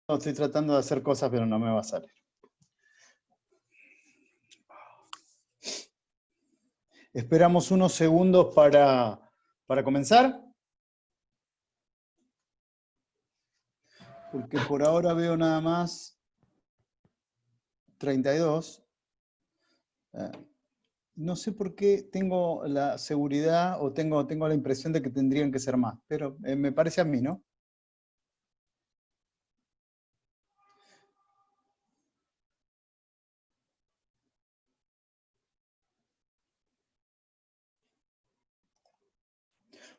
Estoy tratando de hacer cosas, pero no me va a salir. Esperamos unos segundos para comenzar. Porque por ahora veo nada más 32. No sé por qué tengo la seguridad o tengo la impresión de que tendrían que ser más, pero me parece a mí, ¿no?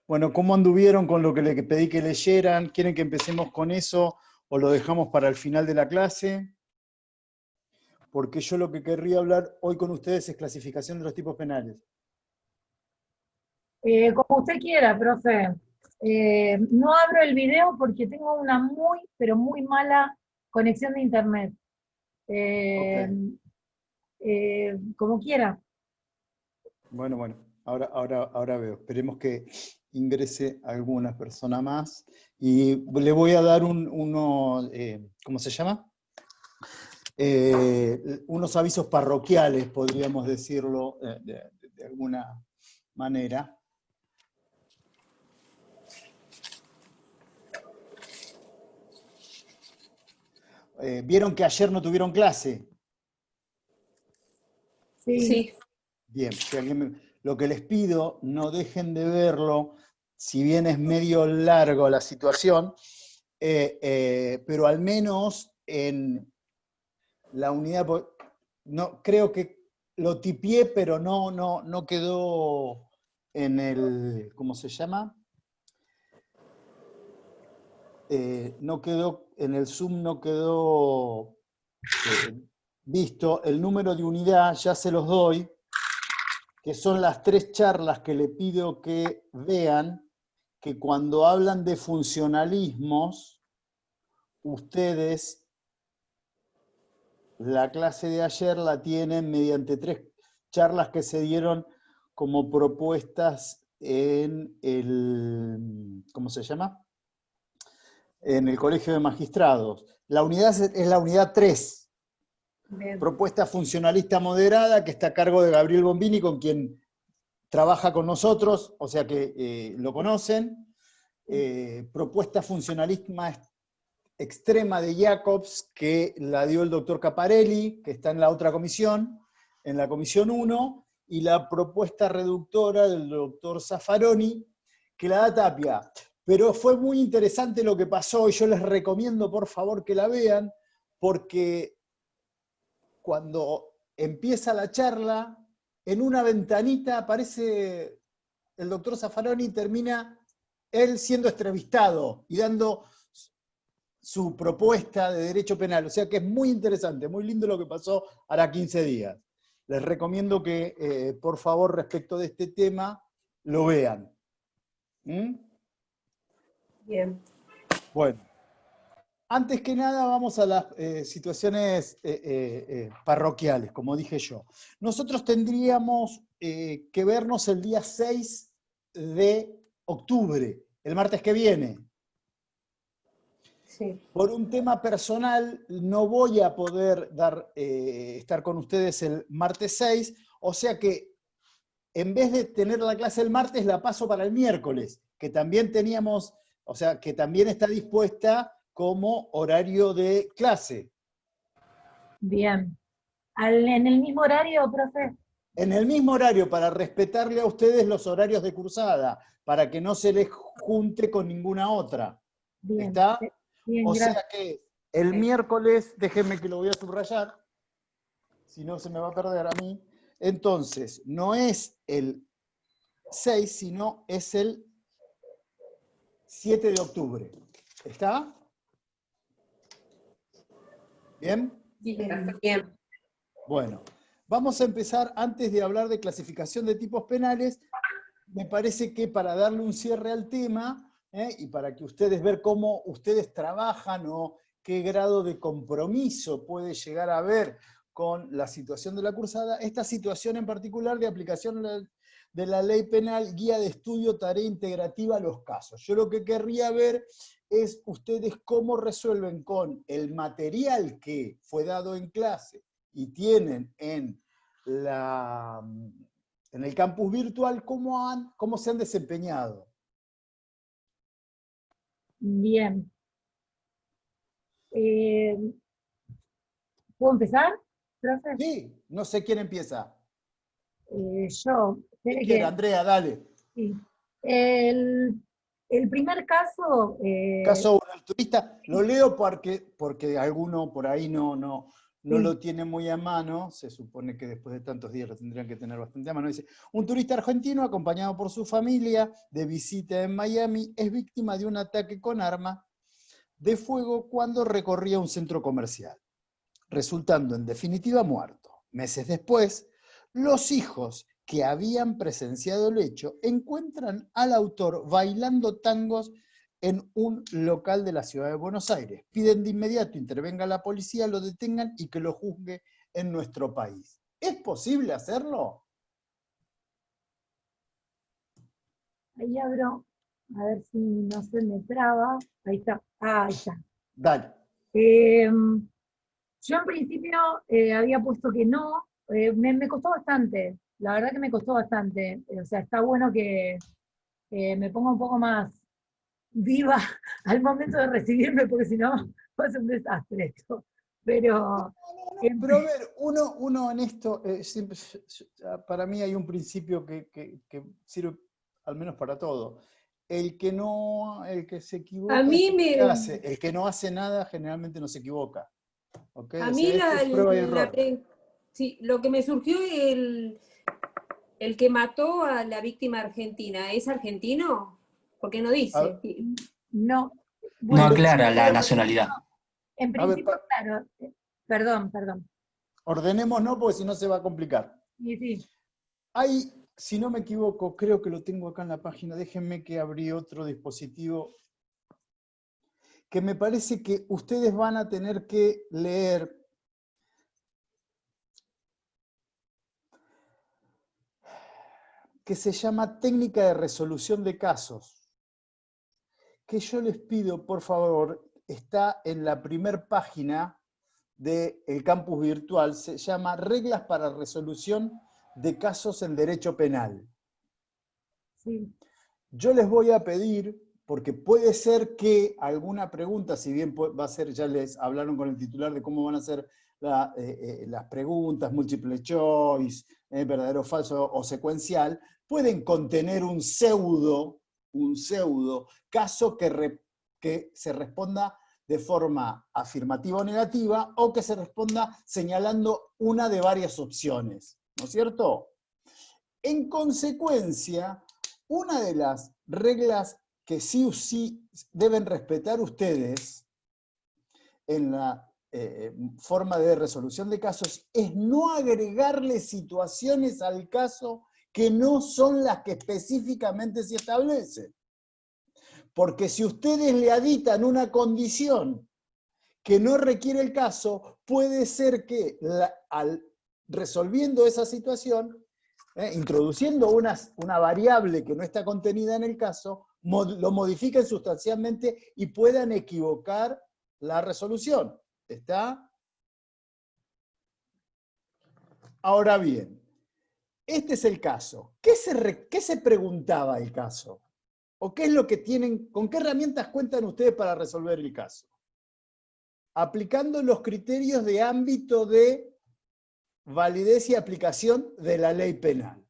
Bueno, ¿cómo anduvieron con lo que les pedí que leyeran? ¿Quieren que empecemos con eso o lo dejamos para el final de la clase? Porque yo lo que querría hablar hoy con ustedes es clasificación de los tipos penales. Como usted quiera, profe. No abro el video porque tengo una muy, pero muy mala conexión de internet. Okay. Como quiera. Bueno, ahora veo. Esperemos que ingrese alguna persona más. Y le voy a dar uno, ¿cómo se llama? Unos avisos parroquiales, podríamos decirlo de alguna manera. ¿Vieron que ayer no tuvieron clase? Sí. Bien, si lo que les pido, no dejen de verlo, si bien es medio largo la situación, pero al menos en la unidad, no, creo que lo tipié, pero no quedó en el, ¿cómo se llama? No quedó, en el Zoom no quedó visto. El número de unidad ya se los doy, que son las 3 charlas que le pido que vean, que cuando hablan de funcionalismos, ustedes la clase de ayer la tienen mediante 3 charlas que se dieron como propuestas en el, ¿cómo se llama? En el Colegio de Magistrados. La unidad es la unidad 3, Bien. propuesta funcionalista moderada, que está a cargo de Gabriel Bombini, con quien trabaja con nosotros, o sea que lo conocen. Propuesta funcionalista extrema de Jacobs, que la dio el doctor Caparelli, que está en la otra comisión, en la comisión 1, y la propuesta reductora del doctor Zaffaroni, que la da Tapia. Pero fue muy interesante lo que pasó, y yo les recomiendo por favor que la vean, porque cuando empieza la charla, en una ventanita aparece el doctor Zaffaroni y termina él siendo entrevistado y dando su propuesta de derecho penal. O sea que es muy interesante, muy lindo lo que pasó hará 15 días. Les recomiendo que, por favor, respecto de este tema, lo vean. ¿Mm? Bien. Bueno, antes que nada vamos a las situaciones parroquiales, como dije yo. Nosotros tendríamos que vernos el día 6 de octubre, el martes que viene. Sí. Por un tema personal no voy a poder estar con ustedes el martes 6, o sea que en vez de tener la clase el martes, la paso para el miércoles, que también teníamos, o sea, que también está dispuesta como horario de clase. Bien. ¿En el mismo horario, profe? En el mismo horario, para respetarle a ustedes los horarios de cursada, para que no se les junte con ninguna otra. Bien. ¿Está? Bien, O sea gracias. que el miércoles, déjenme que lo voy a subrayar, si no se me va a perder a mí. Entonces, no es el 6, sino es el 7 de octubre. ¿Está? ¿Bien? Bien. Bueno, vamos a empezar, antes de hablar de clasificación de tipos penales, me parece que para darle un cierre al tema, y para que ustedes vean cómo ustedes trabajan o qué grado de compromiso puede llegar a haber con la situación de la cursada, esta situación en particular de aplicación de la ley penal, guía de estudio, tarea integrativa, los casos. Yo lo que querría ver es ustedes cómo resuelven con el material que fue dado en clase y tienen en el campus virtual, cómo se han desempeñado. Bien. ¿Puedo empezar, profe? Sí, no sé quién empieza. Yo. ¿Quién Espere quiere? Andrea, dale. sí. El primer caso, Caso 1, el turista, lo leo porque alguno por ahí no sí. lo tiene muy a mano, se supone que después de tantos días lo tendrían que tener bastante a mano. Dice, un turista argentino acompañado por su familia de visita en Miami es víctima de un ataque con arma de fuego cuando recorría un centro comercial, resultando en definitiva muerto. Meses después, los hijos que habían presenciado el hecho encuentran al autor bailando tangos en un local de la ciudad de Buenos Aires. Piden de inmediato intervenga la policía, lo detengan y que lo juzgue en nuestro país. ¿Es posible hacerlo? Ahí abro, a ver si no se me traba. Ahí está. Ah, ahí está. Dale. Yo en principio había puesto que no. Me costó bastante. La verdad que me costó bastante. O sea, está bueno que me ponga un poco más viva al momento de recibirme, porque si no va a ser un desastre esto. Pero, Pero a ver, uno en esto, para mí hay un principio que sirve al menos para todo. El que se equivoca A mí es el que me, hace. El que no hace nada generalmente no se equivoca. ¿Okay? a O sea, mí esto es prueba y error. sí, lo que me surgió el que mató a la víctima argentina, ¿es argentino? Porque no dice. no. No Bueno, aclara la pero nacionalidad. en A ver, principio, claro. Perdón. ordenemos no, porque si no se va a complicar. Sí, sí. Hay, si no me equivoco, creo que lo tengo acá en la página, déjenme que abrí otro dispositivo, que me parece que ustedes van a tener que leer. Que se llama Técnica de Resolución de Casos, que yo les pido, por favor, está en la primera página del campus virtual, se llama Reglas para Resolución de Casos en Derecho Penal. Sí. Yo les voy a pedir, porque puede ser que alguna pregunta, si bien va a ser, ya les hablaron con el titular de cómo van a ser las preguntas, múltiple choice, verdadero o falso o secuencial, pueden contener un pseudo caso que se responda de forma afirmativa o negativa, o que se responda señalando una de varias opciones, ¿no es cierto? En consecuencia, una de las reglas que sí o sí deben respetar ustedes en la forma de resolución de casos es no agregarle situaciones al caso que no son las que específicamente se establecen. Porque si ustedes le aditan una condición que no requiere el caso, puede ser que resolviendo esa situación, introduciendo una variable que no está contenida en el caso, lo modifiquen sustancialmente y puedan equivocar la resolución. ¿Está? Ahora bien, este es el caso. ¿Qué se preguntaba el caso? ¿O qué es lo que tienen, con qué herramientas cuentan ustedes para resolver el caso? Aplicando los criterios de ámbito de validez y aplicación de la ley penal.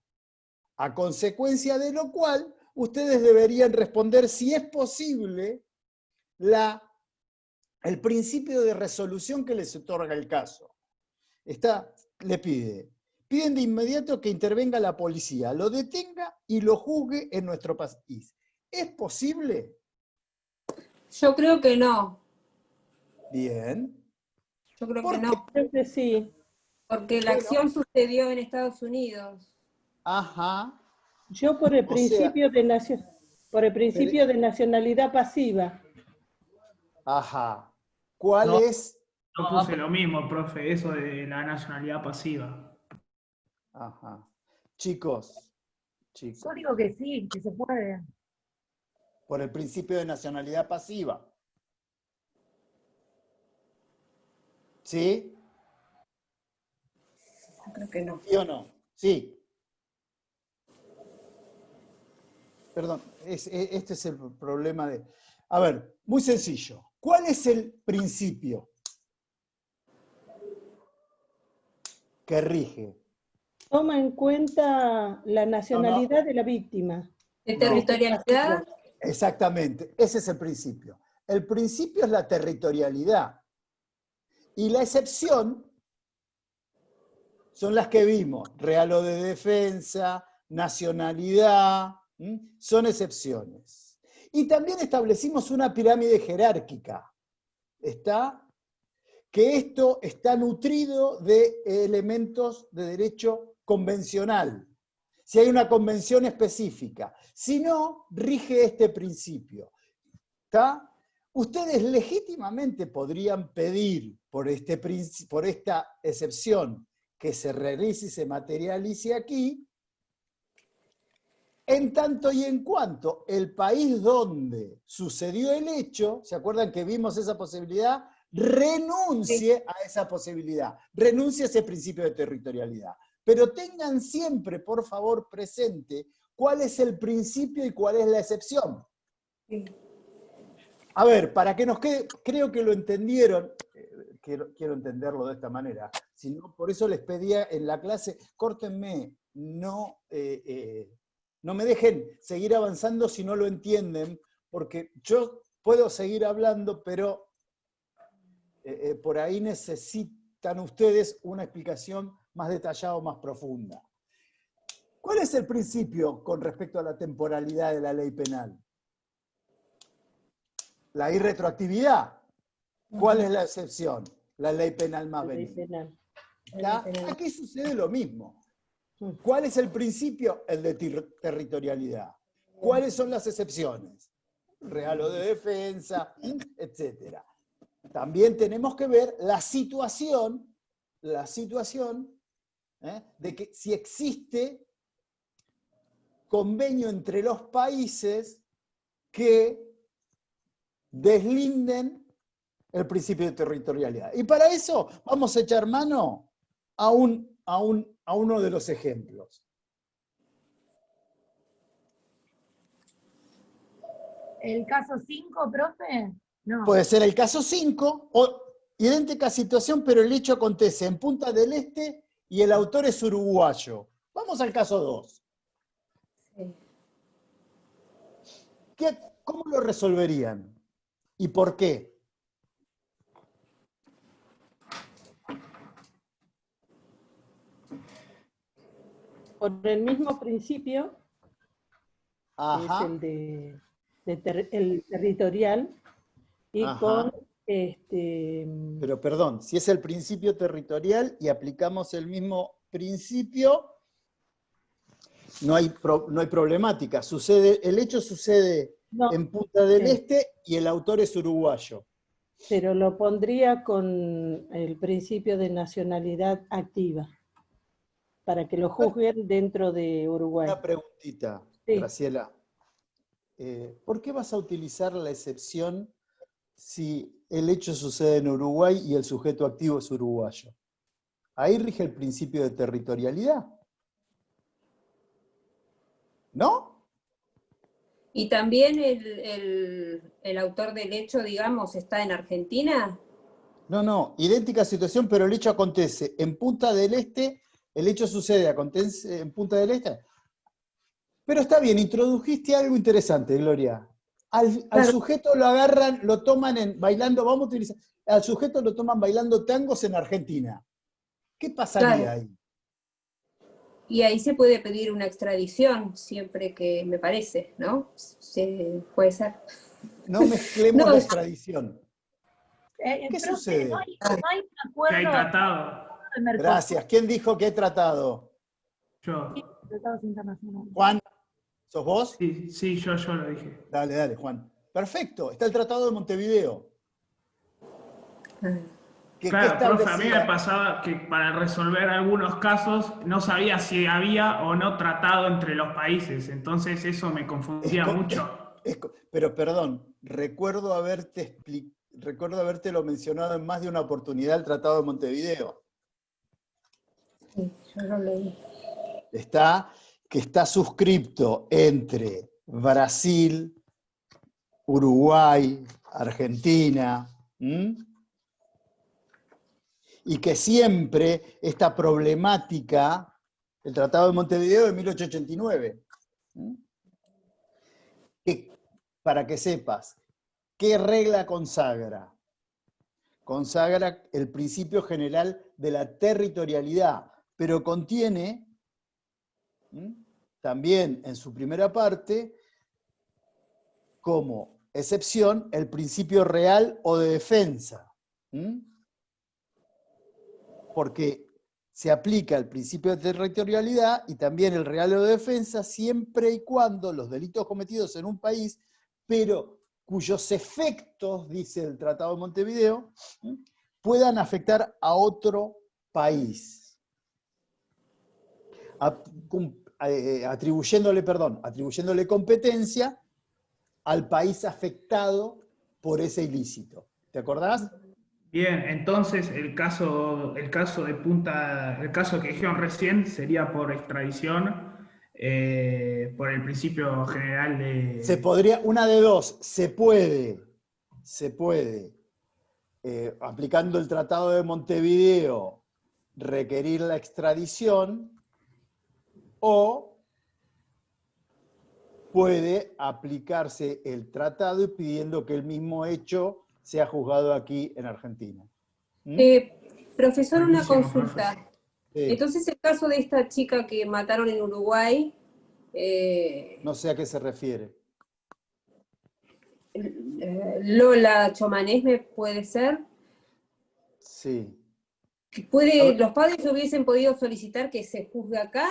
A consecuencia de lo cual, ustedes deberían responder si es posible el principio de resolución que les otorga el caso. Piden de inmediato que intervenga la policía, lo detenga y lo juzgue en nuestro país. ¿Es posible? Yo creo que no. Bien. Yo creo que ¿Por qué? no. Creo que sí. Porque la acción sucedió en Estados Unidos. Ajá. Yo por el O sea, principio de nacionalidad pasiva. ajá. ¿Cuál No, es? yo puse lo mismo, profe, eso de la nacionalidad pasiva. Ajá. Chicos, chicos? Yo digo que sí, que se puede. Por el principio de nacionalidad pasiva. ¿Sí? Yo creo que no. ¿Sí o no? Sí. Perdón, este es el problema de... A ver, muy sencillo. ¿Cuál es el principio que rige? Toma en cuenta la nacionalidad de la víctima. De No. territorialidad, Exactamente, ese es el principio. El principio es la territorialidad. Y la excepción son las que vimos, real o de defensa, nacionalidad, son excepciones. Y también establecimos una pirámide jerárquica, ¿está? Que esto está nutrido de elementos de derecho convencional. Si hay una convención específica, si no, rige este principio. ¿Está? Ustedes legítimamente podrían pedir por esta excepción que se realice y se materialice aquí, en tanto y en cuanto el país donde sucedió el hecho, ¿se acuerdan que vimos esa posibilidad? Renuncie a esa posibilidad, renuncie a ese principio de territorialidad. Pero tengan siempre, por favor, presente cuál es el principio y cuál es la excepción. sí. A ver, para que nos quede, creo que lo entendieron, quiero entenderlo de esta manera, si no, por eso les pedía en la clase, córtenme, no me dejen seguir avanzando si no lo entienden, porque yo puedo seguir hablando, pero por ahí necesitan ustedes una explicación más detallada o más profunda. ¿Cuál es el principio con respecto a la temporalidad de la ley penal? La irretroactividad. ¿Cuál es la excepción? La ley penal más La ley benigna. penal. ¿Está? Aquí sucede lo mismo. ¿Cuál es el principio? El de territorialidad. ¿Cuáles son las excepciones? Real o de defensa, etc. También tenemos que ver la situación de que si existe convenio entre los países que deslinden el principio de territorialidad. Y para eso vamos a echar mano a uno de los ejemplos. ¿El caso 5, profe? No. Puede ser el caso 5 o idéntica situación, pero el hecho acontece en Punta del Este y el autor es uruguayo. Vamos al caso 2. Sí. ¿Cómo lo resolverían? ¿Y por qué? Por el mismo principio, que es Ajá. el el territorial, y Ajá. con Pero perdón, si es el principio territorial y aplicamos el mismo principio, no hay problemática. El hecho sucede no, en Punta del Este y el autor es uruguayo. pero lo pondría con el principio de nacionalidad activa, para que lo juzguen dentro de Uruguay. Una preguntita, Sí. Graciela. ¿Por qué vas a utilizar la excepción si el hecho sucede en Uruguay y el sujeto activo es uruguayo? Ahí rige el principio de territorialidad. ¿No? ¿Y también el autor del hecho, digamos, está en Argentina? No, idéntica situación, pero el hecho acontece en Punta del Este, el hecho acontece en Punta del Este. Pero está bien, introdujiste algo interesante, Gloria. Al sujeto lo agarran, lo toman bailando, vamos a utilizar, al sujeto lo toman bailando tangos en Argentina. ¿Qué pasaría ahí? Y ahí se puede pedir una extradición, siempre que, me parece, ¿no? Puede ser. No mezclemos la extradición. ¿Qué sucede? No hay un acuerdo. Que hay tratado. Gracias. ¿Quién dijo que he tratado? Yo. Tratados internacionales. Juan, ¿sos vos? Sí, yo lo dije. Dale, Juan. Perfecto, está el Tratado de Montevideo. ¿Qué Claro, profe, a mí me establecía? pasaba que para resolver algunos casos no sabía si había o no tratado entre los países, entonces eso me Es confundía co- mucho. pero perdón, recuerdo habértelo mencionado en más de una oportunidad el Tratado de Montevideo. Sí, yo lo leí. Que está suscripto entre Brasil, Uruguay, Argentina, y que siempre esta problemática, el Tratado de Montevideo de 1889, que, para que sepas, ¿qué regla consagra? Consagra el principio general de la territorialidad, pero contiene también en su primera parte como excepción el principio real o de defensa. Porque se aplica el principio de territorialidad y también el real o de defensa siempre y cuando los delitos cometidos en un país, pero cuyos efectos, dice el Tratado de Montevideo, puedan afectar a otro país. Atribuyéndole competencia al país afectado por ese ilícito. ¿Te acordás? Bien, entonces el caso que dijeron recién sería por extradición, por el principio general Se de... podría, una de dos, se puede, aplicando el Tratado de Montevideo, requerir la extradición, o puede aplicarse el tratado y pidiendo que el mismo hecho sea juzgado aquí en Argentina. Profesor, una Buenísimo, profe. consulta. Sí, Entonces, el caso de esta chica que mataron en Uruguay, no sé a qué se refiere. Lola Chomanesme, ¿puede ser? Sí. ¿Los padres hubiesen podido solicitar que se juzgue acá?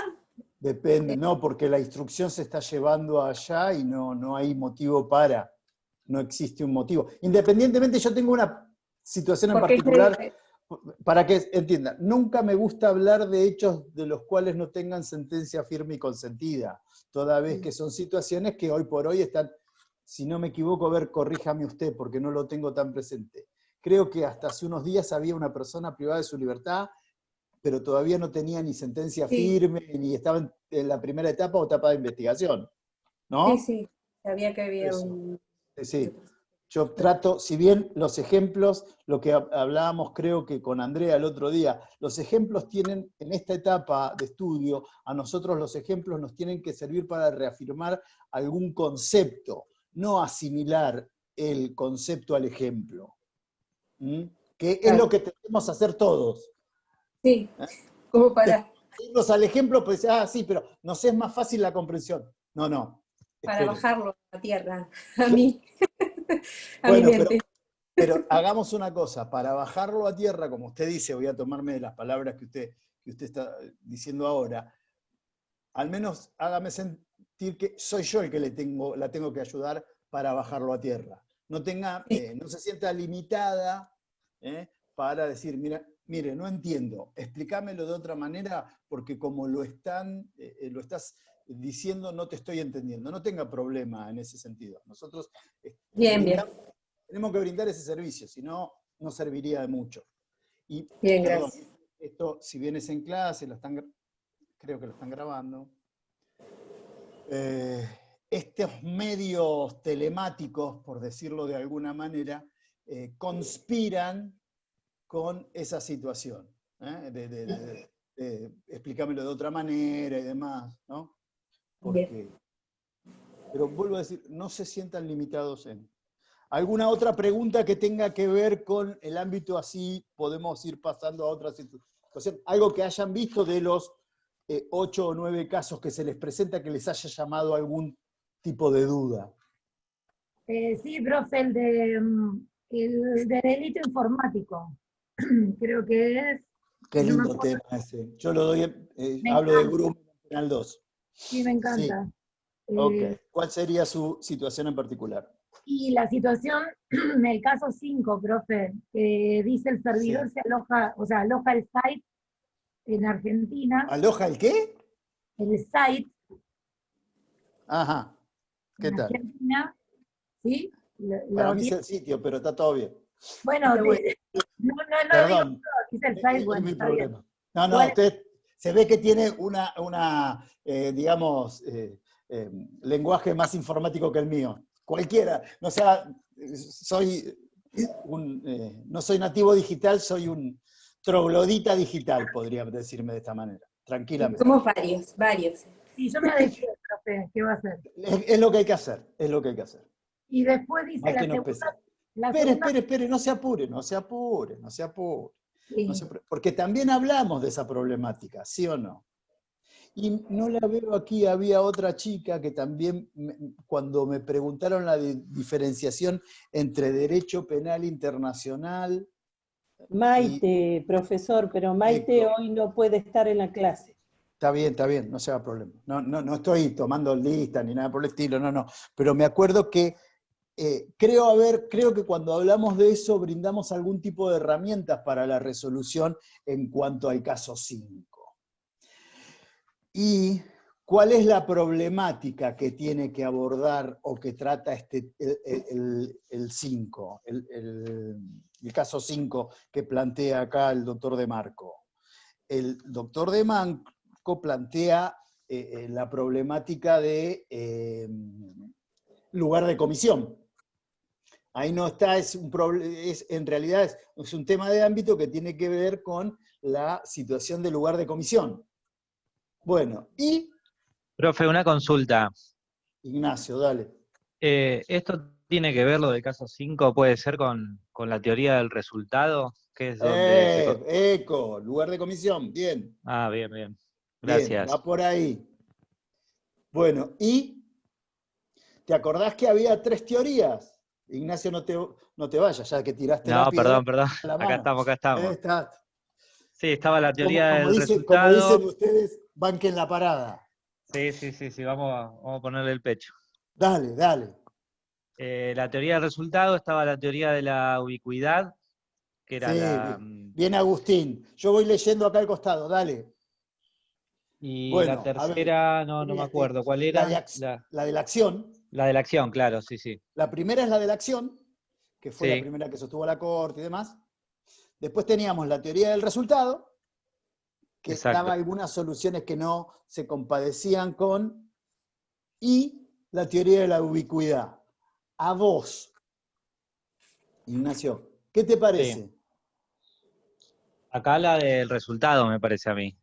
Depende, no, porque la instrucción se está llevando allá y no hay motivo no existe un motivo. Independientemente, yo tengo una situación en Porque particular, para que entiendan, nunca me gusta hablar de hechos de los cuales no tengan sentencia firme y consentida, toda vez que son situaciones que hoy por hoy están, si no me equivoco, a ver, corríjame usted, porque no lo tengo tan presente. Creo que hasta hace unos días había una persona privada de su libertad, pero todavía no tenía ni sentencia firme, ni estaba en la primera etapa o etapa de investigación, ¿no? Sí, sabía que había Eso. un... Sí. Yo trato, si bien los ejemplos, lo que hablábamos creo que con Andrea el otro día, los ejemplos tienen, en esta etapa de estudio, a nosotros los ejemplos nos tienen que servir para reafirmar algún concepto, no asimilar el concepto al ejemplo. Que es lo que tenemos que hacer todos. Sí, como para Irnos al ejemplo, pues, sí, pero nos es más fácil la comprensión. No. para Espere. bajarlo a tierra, a mí, a Bueno, mi mente. pero hagamos una cosa, para bajarlo a tierra, como usted dice, voy a tomarme de las palabras que usted está diciendo ahora, al menos hágame sentir que soy yo el que la tengo que ayudar para bajarlo a tierra. No se sienta limitada para decir, mire, no entiendo, explícamelo de otra manera, porque como lo estás diciendo, no te estoy entendiendo. No tenga problema en ese sentido. Nosotros Bien. tenemos que brindar ese servicio, si no, no serviría de mucho. Y, Bien, perdón, gracias. esto, si bien es en clase, creo que lo están grabando. Estos medios telemáticos, por decirlo de alguna manera, conspiran con esa situación, explícamelo de otra manera y demás, ¿no? Pero vuelvo a decir, no se sientan limitados en... ¿Alguna otra pregunta que tenga que ver con el ámbito así? Podemos ir pasando a otra situación. Algo que hayan visto de los 8 o 9 casos que se les presenta que les haya llamado algún tipo de duda. Sí, profe, el de delito informático. Creo que es... Qué no me lindo acuerdo. tema ese. Yo lo doy, Me hablo de encanta. Grumen en Penal 2. Sí, me encanta. Ok. ¿Cuál sería su situación en particular? Y la situación, en el caso 5, profe, dice el servidor Sí. se aloja, o sea, aloja el site en Argentina, ¿Aloja el qué? el site Ajá. ¿Qué en tal? Argentina, ¿sí? Para Lo mí es tiene, el sitio, pero está todo bien. bueno, no, no lo digo Perdón, todo, dice el site, es bueno, mi está bien. problema. No, Igual usted se ve que tiene digamos, lenguaje más informático que el mío. Cualquiera. No sea, no soy nativo digital, soy un troglodita digital, podría decirme de esta manera, tranquilamente. Somos varios. sí, yo me adecué, profe, ¿qué va a hacer? Es lo que hay que hacer, es lo que hay que hacer. Y después dice Mal que no pese. Espere, no se apure. sí. Porque también hablamos de esa problemática, ¿sí o no? Y no la veo aquí, había otra chica que también, cuando me preguntaron la diferenciación entre derecho penal internacional Maite, profesor, pero Maite hoy no puede estar en la clase. Está bien, no se haga problema. No estoy tomando lista ni nada por el estilo, no. Pero me acuerdo que creo que cuando hablamos de eso brindamos algún tipo de herramientas para la resolución en cuanto al caso 5. ¿Y cuál es la problemática que tiene que abordar o que trata el 5, el caso 5 que plantea acá el doctor De Marco? El doctor De Marco plantea la problemática de lugar de comisión. Ahí no está, en realidad es un tema de ámbito que tiene que ver con la situación del lugar de comisión. Bueno, y... Profe, una consulta. Ignacio, dale. ¿Esto tiene que ver, lo del caso 5, puede ser con la teoría del resultado? Que es donde Eco, lugar de comisión, bien. Ah, bien, bien. Bien, Gracias. va por ahí. Bueno, y ¿te acordás que había 3 teorías? Ignacio, no te vayas, ya que tiraste la No, piedra, perdón. la Acá mano. estamos. Está. Sí, estaba la teoría Como del como dicen resultado. ustedes, banquen la parada. Sí, vamos a ponerle el pecho. Dale. La teoría del resultado, estaba la teoría de la ubicuidad, que era Sí, bien Agustín. Yo voy leyendo acá al costado, dale. Y la Bueno, a ver, tercera, no me acuerdo cuál era. la de la acción. La de la acción, claro, sí. La primera es la de la acción, que fue la Sí, primera que sostuvo la Corte y demás. Después teníamos la teoría del resultado, que exacto. daba algunas soluciones que no se compadecían con, y la teoría de la ubicuidad. A vos, Ignacio, ¿qué te parece? Sí. Acá la del resultado me parece a mí,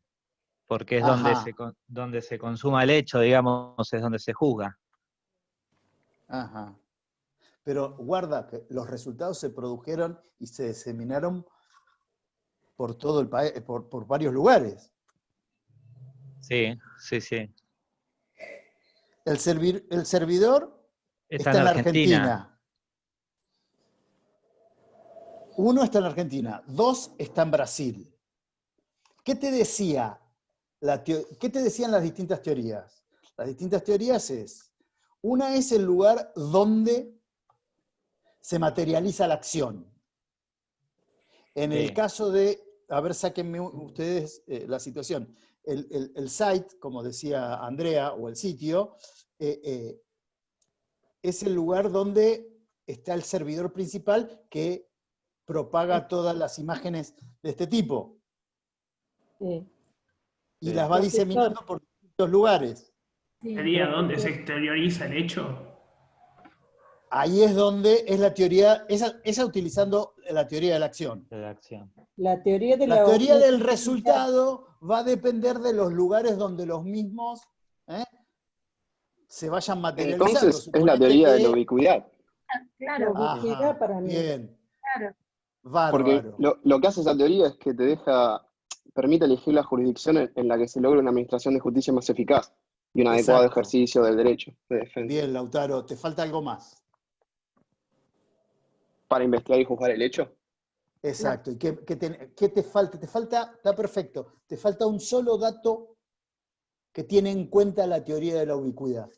porque es Ajá. donde se consuma el hecho, digamos, es donde se juzga. Ajá. Pero guarda que los resultados se produjeron y se diseminaron por todo el país, por varios lugares. Sí. El servidor Está está en en la Argentina. Argentina. 1 está en Argentina, 2 está en Brasil. ¿Qué te decían las distintas teorías? Las distintas teorías una es el lugar donde se materializa la acción. En el caso de, a ver, sáquenme ustedes la situación, el site, como decía Andrea, o el sitio, es el lugar donde está el servidor principal que propaga todas las imágenes de este tipo. Sí. Y las va diseminando por distintos lugares. ¿Sería donde se exterioriza el hecho? Ahí es donde es la teoría, esa utilizando la teoría de la acción. La teoría de La teoría del resultado va a depender de los lugares donde los mismos se vayan materializando. Entonces es la teoría de la ubicuidad. Claro. La ubicuidad para mí. Bien. Claro. Porque Bárbaro. lo que hace esa teoría es que permite elegir la jurisdicción en la que se logre una administración de justicia más eficaz y un adecuado Exacto. ejercicio del derecho de defensa. Bien, Lautaro, ¿te falta algo más? Para investigar y juzgar el hecho. Exacto. ¿Y qué te falta? Te falta, está perfecto, te falta un solo dato que tiene en cuenta la teoría de la ubicuidad.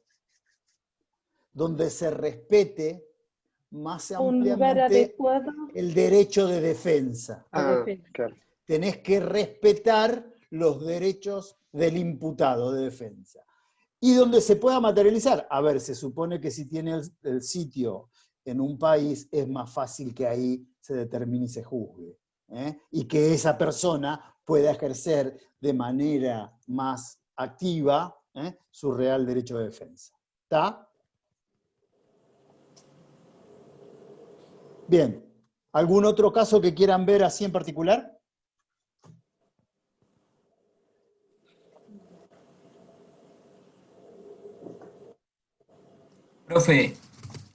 donde se respete más Un lugar ampliamente adecuado el derecho de defensa. a defensa. Claro. Tenés que respetar los derechos del imputado de defensa. Y donde se pueda materializar. A ver, se supone que si tiene el sitio en un país, es más fácil que ahí se determine y se juzgue. Y que esa persona pueda ejercer de manera más activa su real derecho de defensa. ¿Está? Bien. ¿Algún otro caso que quieran ver así en particular? Profe,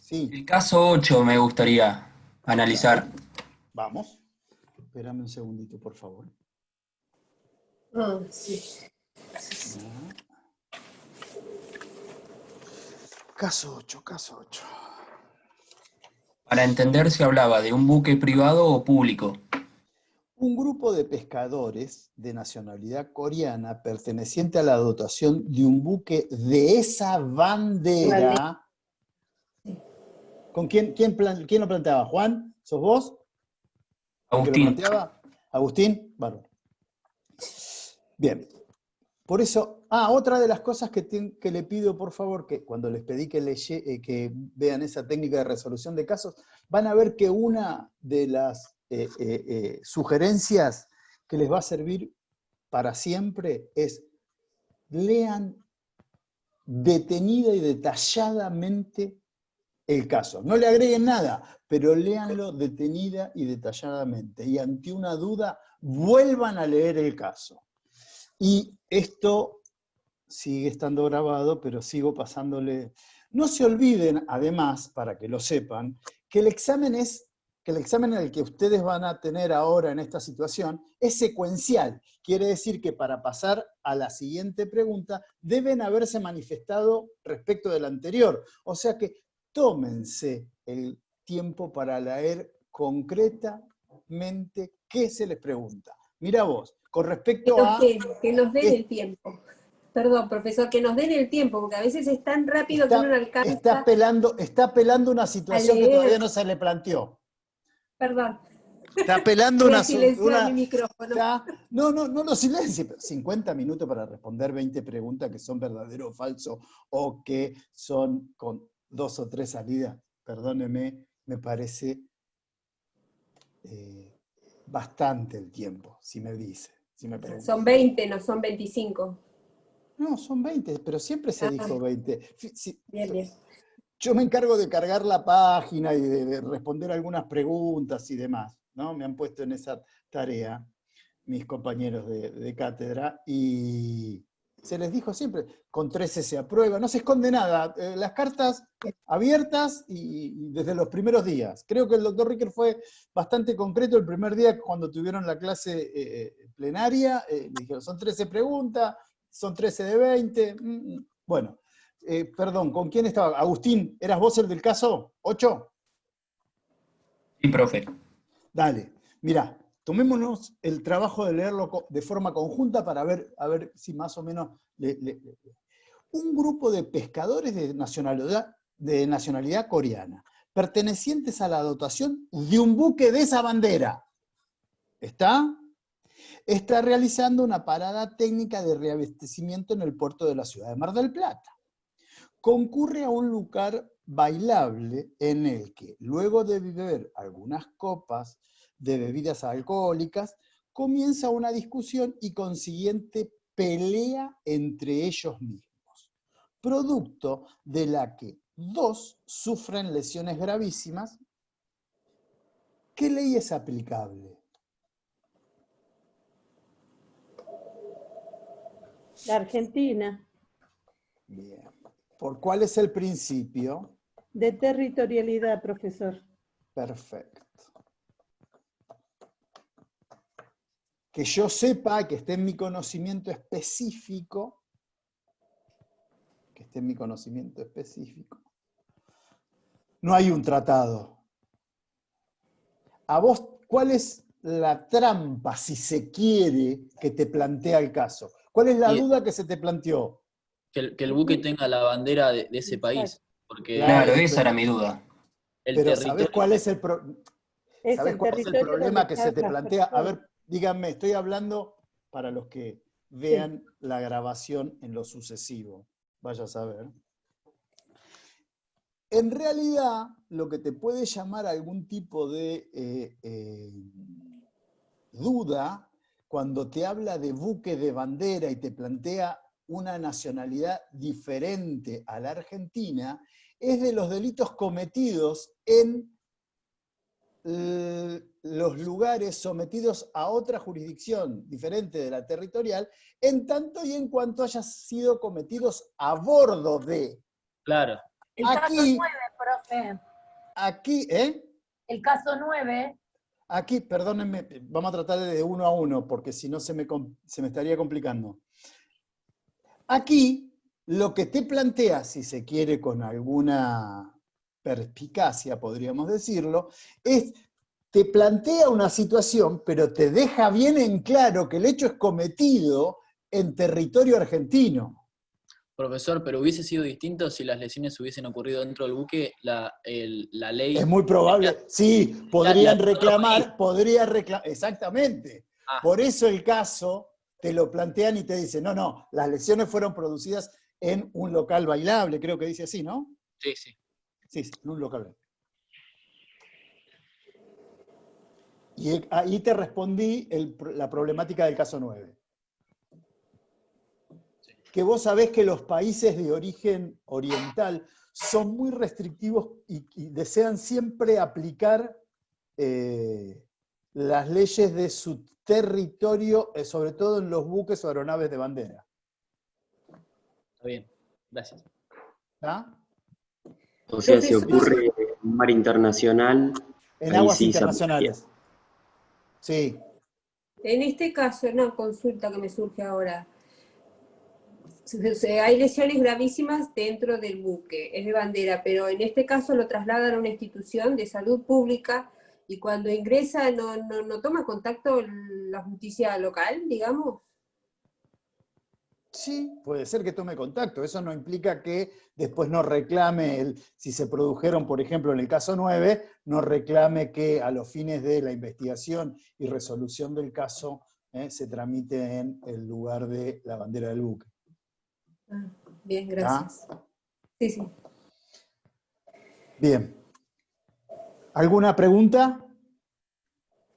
Sí. el caso 8 me gustaría analizar. Vamos. Espérame un segundito, por favor. Sí. Caso 8, caso 8. Para entender si hablaba de un buque privado o público. Un grupo de pescadores de nacionalidad coreana perteneciente a la dotación de un buque de esa bandera. ¿Con quién lo planteaba? ¿Juan? ¿Sos vos? ¿El que lo Agustín. planteaba? ¿Agustín? Bárbaro. Bien. Por eso, otra de las cosas que le pido, por favor, que cuando les pedí que vean esa técnica de resolución de casos, van a ver que una de las sugerencias que les va a servir para siempre es lean detenida y detalladamente el caso. No le agreguen nada, pero léanlo detenida y detalladamente. Y ante una duda, vuelvan a leer el caso. Y esto sigue estando grabado, pero sigo pasándole. No se olviden, además, para que lo sepan, que el examen en el que ustedes van a tener ahora en esta situación es secuencial. Quiere decir que para pasar a la siguiente pregunta deben haberse manifestado respecto del anterior. O sea que tómense el tiempo para leer concretamente qué se les pregunta. Mira vos, con respecto a... Que nos den el tiempo. Perdón, profesor, que nos den el tiempo, porque a veces es tan rápido que uno no alcanza. Está apelando una situación que todavía no se le planteó. Perdón. Está apelando Voy a silenciar mi micrófono. No lo silencie. 50 minutos para responder 20 preguntas que son verdadero o falso, o que son con 2 o 3 salidas. Perdóneme, me parece bastante el tiempo, si me dice. Si me pregunta. Son 20, no son 25. No, son 20, pero siempre se dijo 20. Bien. Yo me encargo de cargar la página y de responder algunas preguntas y demás, ¿no? Me han puesto en esa tarea mis compañeros de cátedra y se les dijo siempre, con 13 se aprueba, no se esconde nada, las cartas abiertas y desde los primeros días. Creo que el doctor Ricker fue bastante concreto el primer día cuando tuvieron la clase plenaria, le dijeron, son 13 preguntas, son 13 de 20, bueno. Perdón, ¿con quién estaba? Agustín, ¿eras vos el del caso 8? Sí, profe. Dale, mirá, tomémonos el trabajo de leerlo de forma conjunta para ver, a ver si más o menos... Un grupo de pescadores de nacionalidad coreana, pertenecientes a la dotación de un buque de esa bandera. ¿Está? Está realizando una parada técnica de reabastecimiento en el puerto de la ciudad de Mar del Plata. Concurre a un lugar bailable en el que, luego de beber algunas copas de bebidas alcohólicas, comienza una discusión y consiguiente pelea entre ellos mismos, producto de la que 2 sufren lesiones gravísimas. ¿Qué ley es aplicable? La Argentina. Bien. ¿Por cuál es el principio? De territorialidad, profesor. Perfecto. Que yo sepa, que esté en mi conocimiento específico, no hay un tratado. ¿A vos cuál es la trampa, si se quiere, que te plantea el caso? ¿Cuál es la duda que se te planteó? Que el buque tenga la bandera de ese país. Porque Claro, Claro, esa era mi duda. el pero territorio... ¿sabés cuál es el Es ¿sabés el cuál es el territorio problema donde que se te están las plantea? A personas. ver, díganme, estoy hablando para los que vean la grabación en lo sucesivo. Vaya a saber. En realidad, lo que te puede llamar algún tipo de duda cuando te habla de buque de bandera y te plantea una nacionalidad diferente a la argentina, es de los delitos cometidos en los lugares sometidos a otra jurisdicción diferente de la territorial, en tanto y en cuanto hayan sido cometidos a bordo de. Claro. El caso Aquí, 9, profe. aquí, El caso 9. Aquí, perdónenme, vamos a tratar de uno a uno, porque si no se me estaría complicando. Aquí, lo que te plantea, si se quiere con alguna perspicacia, podríamos decirlo, es, te plantea una situación, pero te deja bien en claro que el hecho es cometido en territorio argentino. Profesor, pero hubiese sido distinto si las lesiones hubiesen ocurrido dentro del buque, la ley... Es muy probable, sí, podrían reclamar, exactamente. Ah, Por eso el caso te lo plantean y te dicen, no, las lesiones fueron producidas en un local bailable, creo que dice así, ¿no? sí, sí. Sí, en un local bailable. Y ahí te respondí la problemática del caso 9. Que vos sabés que los países de origen oriental son muy restrictivos y desean siempre aplicar las leyes de su territorio, sobre todo en los buques o aeronaves de bandera. Está bien, gracias. ¿Está? O sea, si Profesor, ocurre en un mar internacional, En ahí aguas sí se aplicaría. internacionales. Sí. en este caso, una consulta que me surge ahora. Hay lesiones gravísimas dentro del buque, es de bandera, pero en este caso lo trasladan a una institución de salud pública y cuando ingresa no toma contacto la justicia local, digamos. Sí, puede ser que tome contacto. Eso no implica que después no reclame, si se produjeron, por ejemplo, en el caso 9, no reclame que a los fines de la investigación y resolución del caso se tramite en el lugar de la bandera del buque. Bien, gracias. Sí, sí. Bien. ¿Alguna pregunta?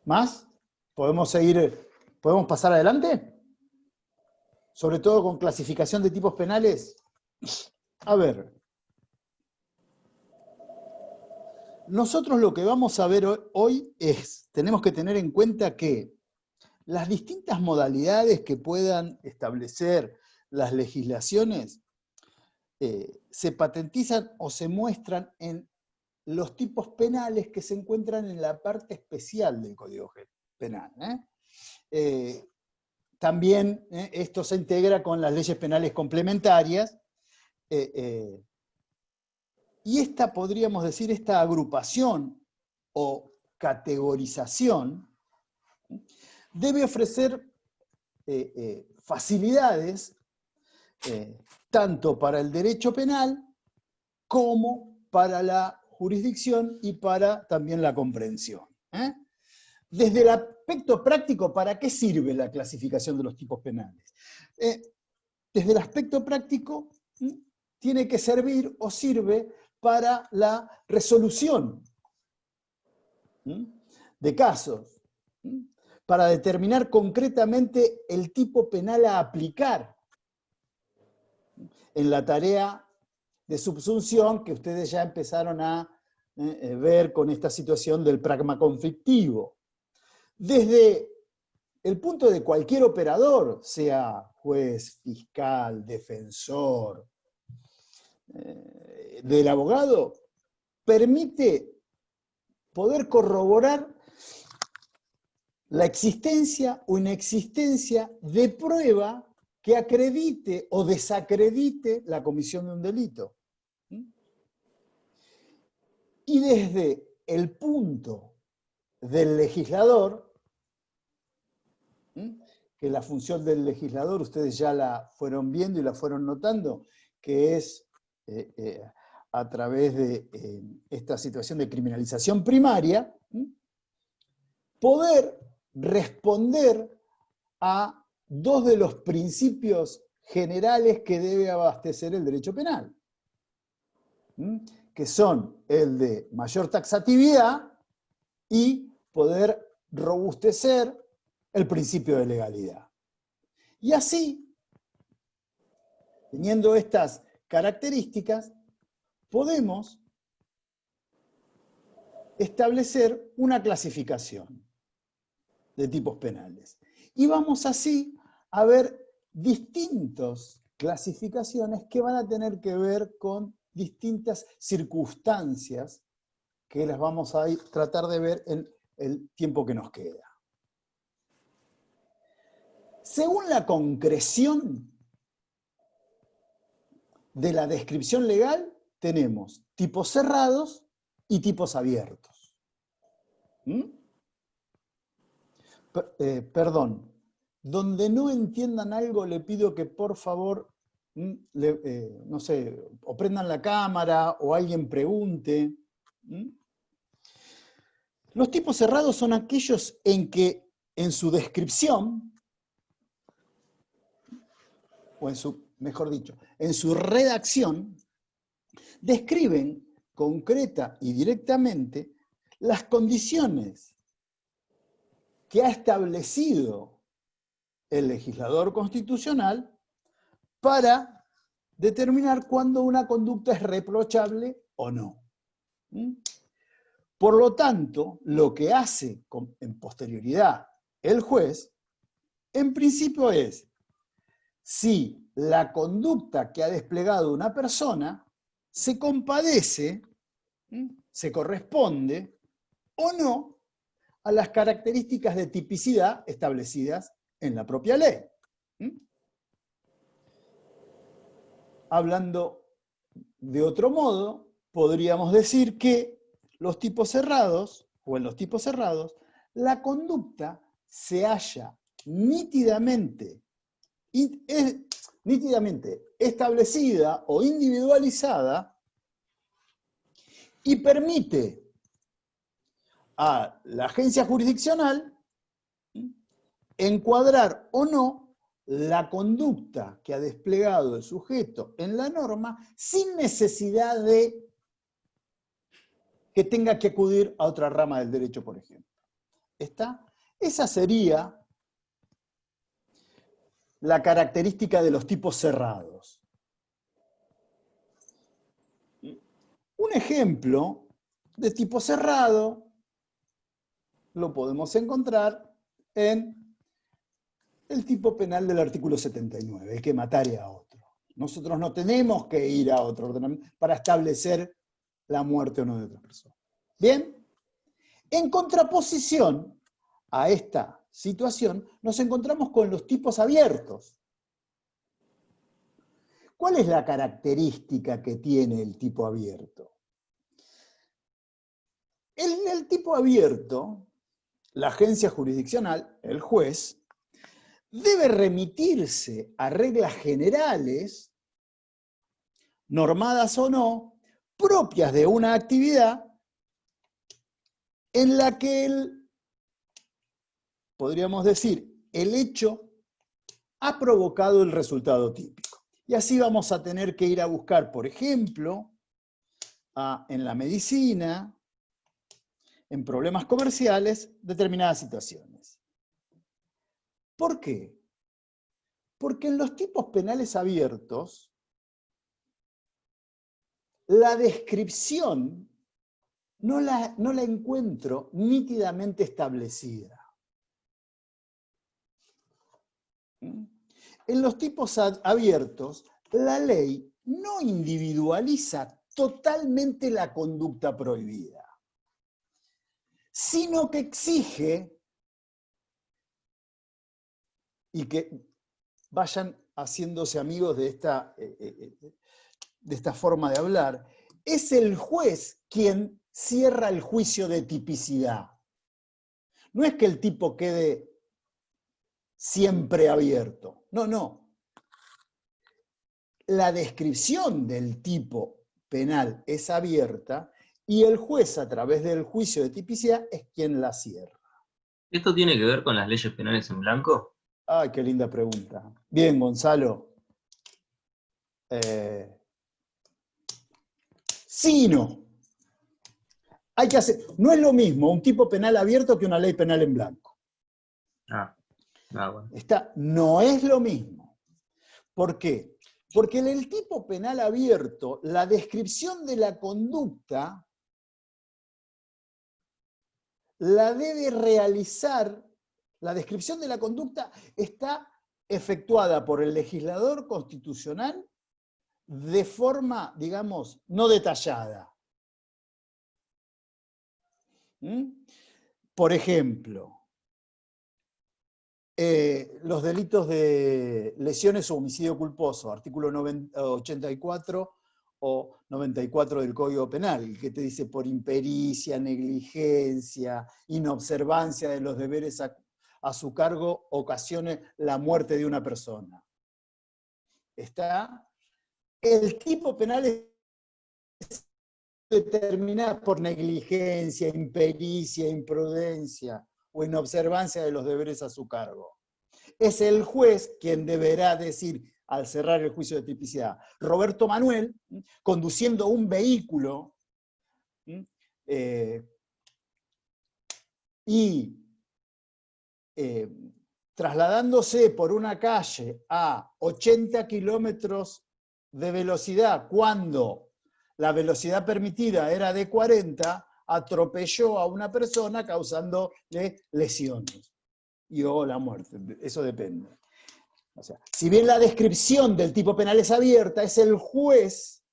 ¿Más? ¿Podemos pasar adelante? Sobre todo con clasificación de tipos penales. A ver. Nosotros lo que vamos a ver hoy es, tenemos que tener en cuenta que las distintas modalidades que puedan establecer las legislaciones se patentizan o se muestran en los tipos penales que se encuentran en la parte especial del Código Penal. También esto se integra con las leyes penales complementarias, y esta, podríamos decir, esta agrupación o categorización debe ofrecer facilidades tanto para el derecho penal como para la jurisdicción y para también la comprensión. Desde el aspecto práctico, ¿para qué sirve la clasificación de los tipos penales? Desde el aspecto práctico, tiene que servir o sirve para la resolución de casos, para determinar concretamente el tipo penal a aplicar en la tarea de subsunción que ustedes ya empezaron a ver con esta situación del pragma conflictivo. Desde el punto de cualquier operador, sea juez, fiscal, defensor, del abogado, permite poder corroborar la existencia o inexistencia de prueba que acredite o desacredite la comisión de un delito. Y desde el punto del legislador, que la función del legislador ustedes ya la fueron viendo y la fueron notando, que es a través de esta situación de criminalización primaria, poder responder a dos de los principios generales que debe abastecer el derecho penal, que son el de mayor taxatividad y poder robustecer el principio de legalidad. Y así, teniendo estas características, podemos establecer una clasificación de tipos penales. Y vamos así a ver distintas clasificaciones que van a tener que ver con distintas circunstancias que las vamos a tratar de ver en el tiempo que nos queda. Según la concreción de la descripción legal, tenemos tipos cerrados y tipos abiertos. Perdón, donde no entiendan algo le pido que por favor, no sé, o prendan la cámara o alguien pregunte. Los tipos cerrados son aquellos en que en su descripción, o en su, mejor dicho, en su redacción, describen concreta y directamente las condiciones que ha establecido el legislador constitucional para determinar cuándo una conducta es reprochable o no. Por lo tanto, lo que hace en posterioridad el juez, en principio es si la conducta que ha desplegado una persona se compadece, se corresponde o no a las características de tipicidad establecidas en la propia ley. Hablando de otro modo, podríamos decir que los tipos cerrados, o en los tipos cerrados, la conducta se halla nítidamente establecida o individualizada y permite a la agencia jurisdiccional encuadrar o no la conducta que ha desplegado el sujeto en la norma sin necesidad de que tenga que acudir a otra rama del derecho, por ejemplo. ¿Está? Esa sería la característica de los tipos cerrados. Un ejemplo de tipo cerrado lo podemos encontrar en el tipo penal del artículo 79, el que matare a otro. Nosotros no tenemos que ir a otro ordenamiento para establecer la muerte o no de otra persona. Bien, en contraposición a esta situación, nos encontramos con los tipos abiertos. ¿Cuál es la característica que tiene el tipo abierto? En el tipo abierto, la agencia jurisdiccional, el juez, debe remitirse a reglas generales, normadas o no, propias de una actividad en la que podríamos decir, el hecho ha provocado el resultado típico. Y así vamos a tener que ir a buscar, por ejemplo, en la medicina, en problemas comerciales, determinadas situaciones. ¿Por qué? Porque en los tipos penales abiertos, la descripción no la encuentro nítidamente establecida. En los tipos abiertos, la ley no individualiza totalmente la conducta prohibida, sino que exige, y que vayan haciéndose amigos de esta forma de hablar, es el juez quien cierra el juicio de tipicidad. No es que el tipo quede siempre abierto. No, no. La descripción del tipo penal es abierta y el juez, a través del juicio de tipicidad, es quien la cierra. ¿Esto tiene que ver con las leyes penales en blanco? Ay, qué linda pregunta. Bien, Gonzalo. Sí y no. Hay que hacer, no es lo mismo un tipo penal abierto que una ley penal en blanco. Bueno. No es lo mismo. ¿Por qué? Porque en el tipo penal abierto, la descripción de la conducta la debe realizar, la descripción de la conducta está efectuada por el legislador constitucional de forma, digamos, no detallada. Por ejemplo, los delitos de lesiones o homicidio culposo, artículo 84 o 94 del Código Penal, que te dice por impericia, negligencia, inobservancia de los deberes a su cargo, ocasione la muerte de una persona. El tipo penal es determinado por negligencia, impericia, imprudencia o inobservancia de los deberes a su cargo. Es el juez quien deberá decir, al cerrar el juicio de tipicidad, Roberto Manuel, conduciendo un vehículo y trasladándose por una calle a 80 kilómetros de velocidad, cuando la velocidad permitida era de 40, atropelló a una persona causándole lesiones o la muerte. Eso depende. O sea, si bien la descripción del tipo penal es abierta, es el juez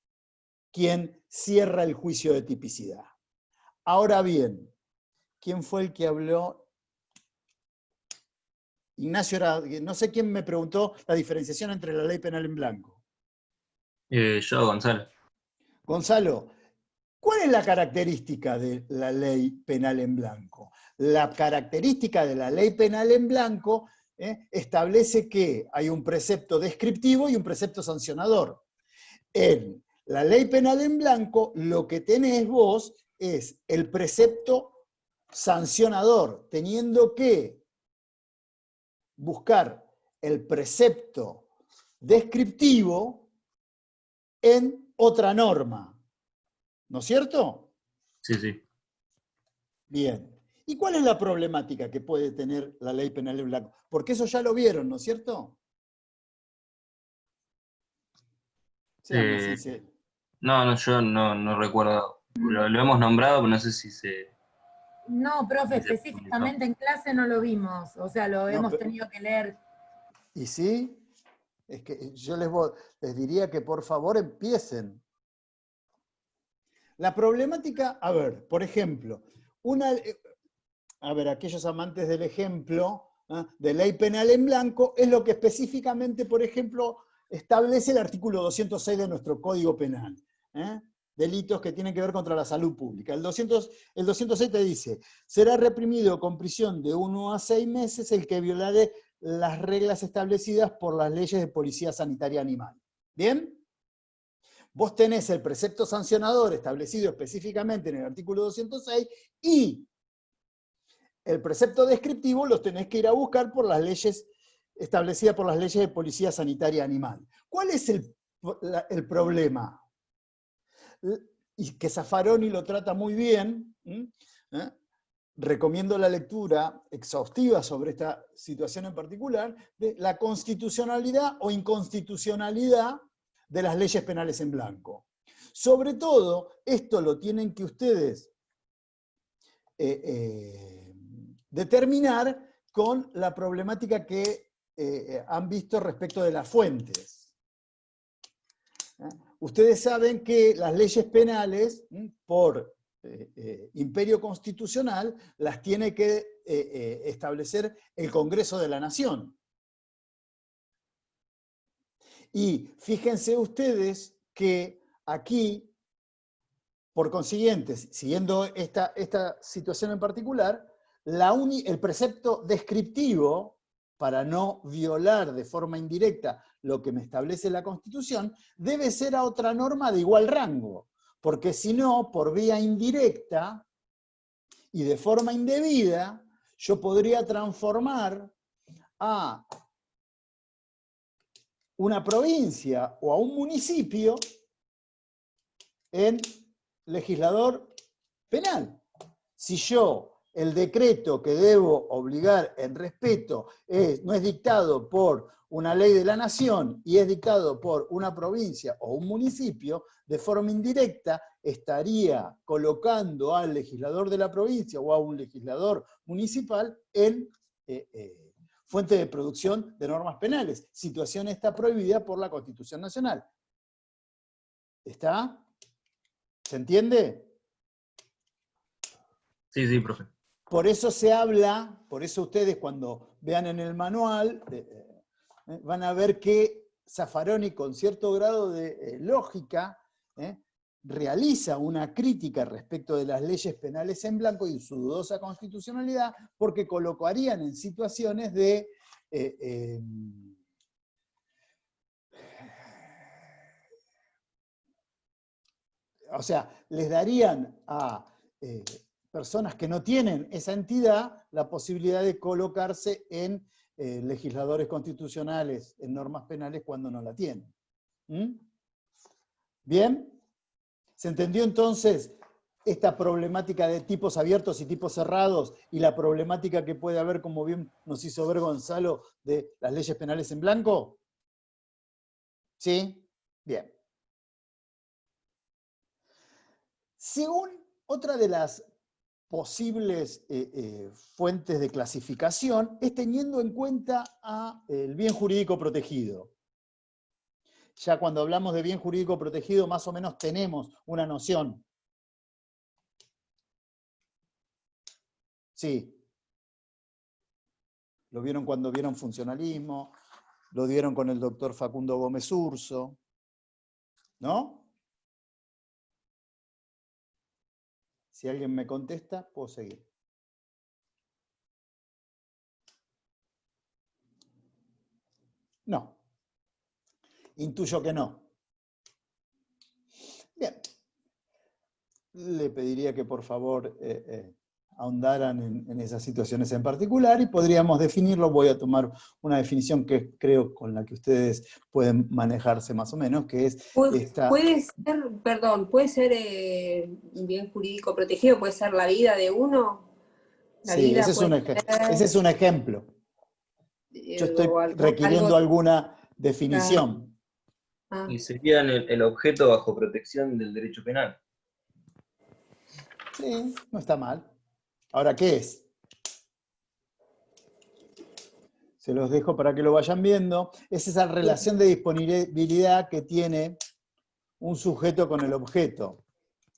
quien cierra el juicio de tipicidad. Ahora bien, ¿quién fue el que habló? Ignacio, no sé quién me preguntó la diferenciación entre la ley penal en blanco. Yo, Gonzalo. Gonzalo, ¿cuál es la característica de la ley penal en blanco? La característica de la ley penal en blanco establece que hay un precepto descriptivo y un precepto sancionador. En la ley penal en blanco, lo que tenés vos es el precepto sancionador, teniendo que buscar el precepto descriptivo en otra norma. ¿No es cierto? Sí, sí. Bien. ¿Y cuál es la problemática que puede tener la ley penal en blanco? Porque eso ya lo vieron, ¿no es cierto? Seamos sinceros. No, yo no recuerdo. Lo hemos nombrado, pero no sé si se... No, profe, específicamente en clase no lo vimos, o sea, lo hemos tenido que leer. ¿Y sí? Es que yo les diría que por favor empiecen. La problemática, a ver, por ejemplo, aquellos amantes del ejemplo de ley penal en blanco, es lo que específicamente, por ejemplo, establece el artículo 206 de nuestro Código Penal. Delitos que tienen que ver contra la salud pública. El 206 te dice, será reprimido con prisión de 1 a 6 meses el que violare las reglas establecidas por las leyes de policía sanitaria animal. ¿Bien? Vos tenés el precepto sancionador establecido específicamente en el artículo 206 y el precepto descriptivo los tenés que ir a buscar por las leyes establecidas por las leyes de policía sanitaria animal. ¿Cuál es el problema? Y que Zaffaroni lo trata muy bien, recomiendo la lectura exhaustiva sobre esta situación en particular, de la constitucionalidad o inconstitucionalidad de las leyes penales en blanco. Sobre todo, esto lo tienen que ustedes determinar con la problemática que han visto respecto de las fuentes. Ustedes saben que las leyes penales, por imperio constitucional, las tiene que establecer el Congreso de la Nación. Y fíjense ustedes que aquí, por consiguiente, siguiendo esta situación en particular, el precepto descriptivo, para no violar de forma indirecta lo que me establece la Constitución, debe ser a otra norma de igual rango, porque si no, por vía indirecta y de forma indebida, yo podría transformar a una provincia o a un municipio en legislador penal. Si yo, el decreto que debo obligar en respeto no es dictado por una ley de la nación y es dictado por una provincia o un municipio, de forma indirecta estaría colocando al legislador de la provincia o a un legislador municipal en fuente de producción de normas penales. Situación esta prohibida por la Constitución Nacional. ¿Está? ¿Se entiende? Sí, sí, profe. Por eso se habla, por eso ustedes cuando vean en el manual, van a ver que Zaffaroni, con cierto grado de lógica, realiza una crítica respecto de las leyes penales en blanco y su dudosa constitucionalidad, porque colocarían en situaciones de o sea, les darían a personas que no tienen esa entidad la posibilidad de colocarse en legisladores constitucionales, en normas penales, cuando no la tienen. ¿Mm? ¿Bien? ¿Se entendió entonces esta problemática de tipos abiertos y tipos cerrados y la problemática que puede haber, como bien nos hizo ver Gonzalo, de las leyes penales en blanco? ¿Sí? Bien. Según otra de las posibles fuentes de clasificación, es teniendo en cuenta el bien jurídico protegido. Ya cuando hablamos de bien jurídico protegido, más o menos tenemos una noción. Sí. Lo vieron cuando vieron funcionalismo, lo vieron con el doctor Facundo Gómez Urso, ¿no? Si alguien me contesta, puedo seguir. No. Intuyo que no. Bien. Le pediría que por favor ahondaran en esas situaciones en particular y podríamos definirlo. Voy a tomar una definición que creo con la que ustedes pueden manejarse más o menos, que es esta... Puede ser, perdón, puede ser un bien jurídico protegido, puede ser la vida de uno. Sí, ese es un ejemplo. Yo estoy requiriendo alguna definición. Y sería el objeto bajo protección del derecho penal. Sí, no está mal. Ahora, ¿qué es? Se los dejo para que lo vayan viendo. Es esa relación de disponibilidad que tiene un sujeto con el objeto,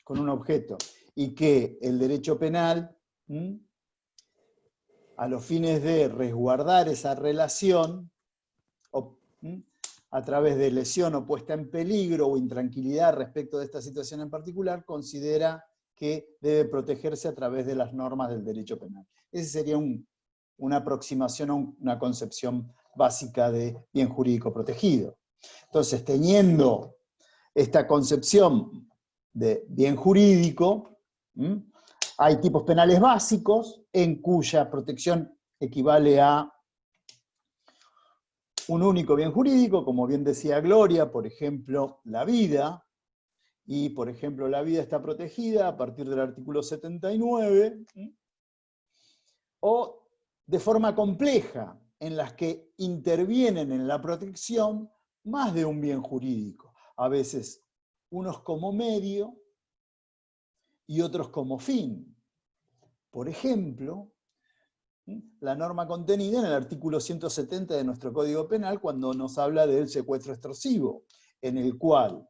con un objeto, y que el derecho penal, a los fines de resguardar esa relación, a través de lesión o puesta en peligro o intranquilidad respecto de esta situación en particular, considera que debe protegerse a través de las normas del derecho penal. Esa sería una aproximación a una concepción básica de bien jurídico protegido. Entonces, teniendo esta concepción de bien jurídico, hay tipos penales básicos en cuya protección equivale a un único bien jurídico, como bien decía Gloria, por ejemplo, la vida, y por ejemplo la vida está protegida a partir del artículo 79, o de forma compleja, en las que intervienen en la protección más de un bien jurídico, a veces unos como medio y otros como fin. Por ejemplo, la norma contenida en el artículo 170 de nuestro Código Penal, cuando nos habla del secuestro extorsivo, en el cual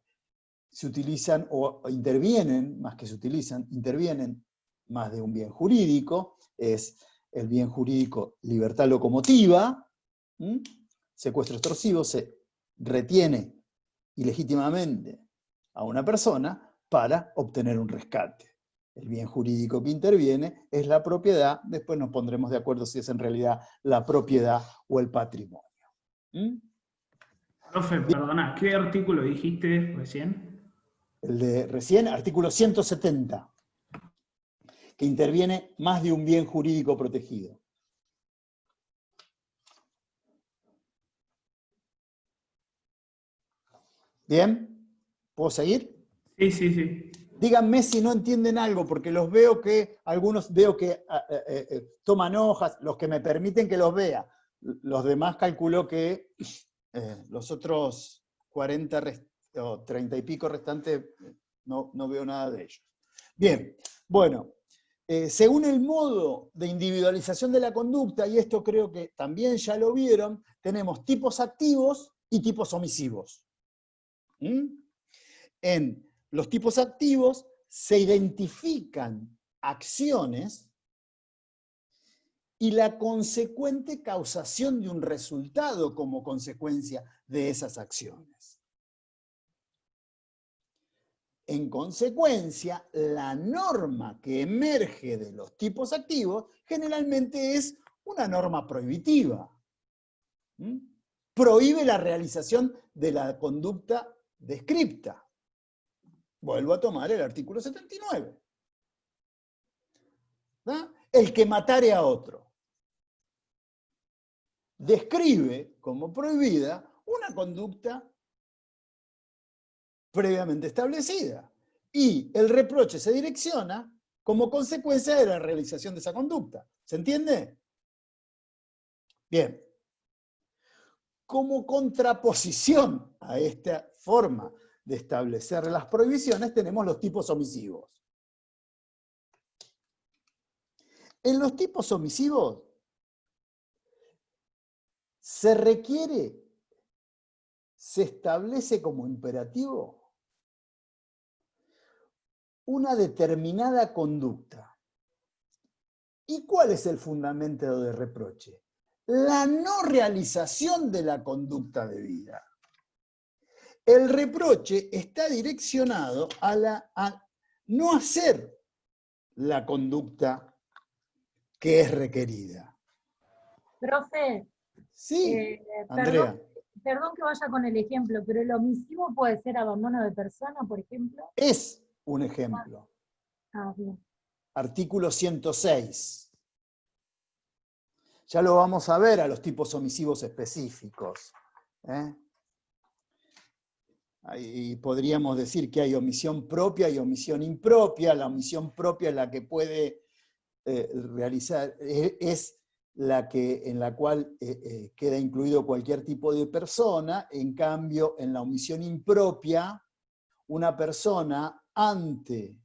se utilizan o intervienen, más que se utilizan, intervienen más de un bien jurídico, es el bien jurídico libertad locomotiva, secuestro extorsivo, se retiene ilegítimamente a una persona para obtener un rescate. El bien jurídico que interviene es la propiedad, después nos pondremos de acuerdo si es en realidad la propiedad o el patrimonio. Profe, perdona, ¿qué artículo dijiste recién? El de recién, artículo 170, que interviene más de un bien jurídico protegido. ¿Bien? ¿Puedo seguir? Sí, sí, sí. Díganme si no entienden algo, porque los veo que, algunos veo que toman hojas, los que me permiten que los vea. Los demás calculo que los otros 40 o 30 y pico restantes no veo nada de ellos. Bien, bueno, según el modo de individualización de la conducta, y esto creo que también ya lo vieron, tenemos tipos activos y tipos omisivos. En los tipos activos se identifican acciones y la consecuente causación de un resultado como consecuencia de esas acciones. En consecuencia, la norma que emerge de los tipos activos generalmente es una norma prohibitiva. Prohíbe la realización de la conducta descripta. Vuelvo a tomar el artículo 79. ¿No? El que matare a otro. Describe como prohibida una conducta previamente establecida. Y el reproche se direcciona como consecuencia de la realización de esa conducta. ¿Se entiende? Bien. Como contraposición a esta forma de establecer las prohibiciones, tenemos los tipos omisivos. En los tipos omisivos se establece como imperativo una determinada conducta. ¿Y cuál es el fundamento de reproche? La no realización de la conducta debida. El reproche está direccionado a no hacer la conducta que es requerida. Profe, Sí, Andrea. Perdón que vaya con el ejemplo, pero el omisivo puede ser abandono de persona, por ejemplo. Es un ejemplo. Bien. Artículo 106. Ya lo vamos a ver a los tipos omisivos específicos. Y podríamos decir que hay omisión propia y omisión impropia. La omisión propia es la que puede realizar, es en la cual queda incluido cualquier tipo de persona. En cambio, en la omisión impropia, una persona ante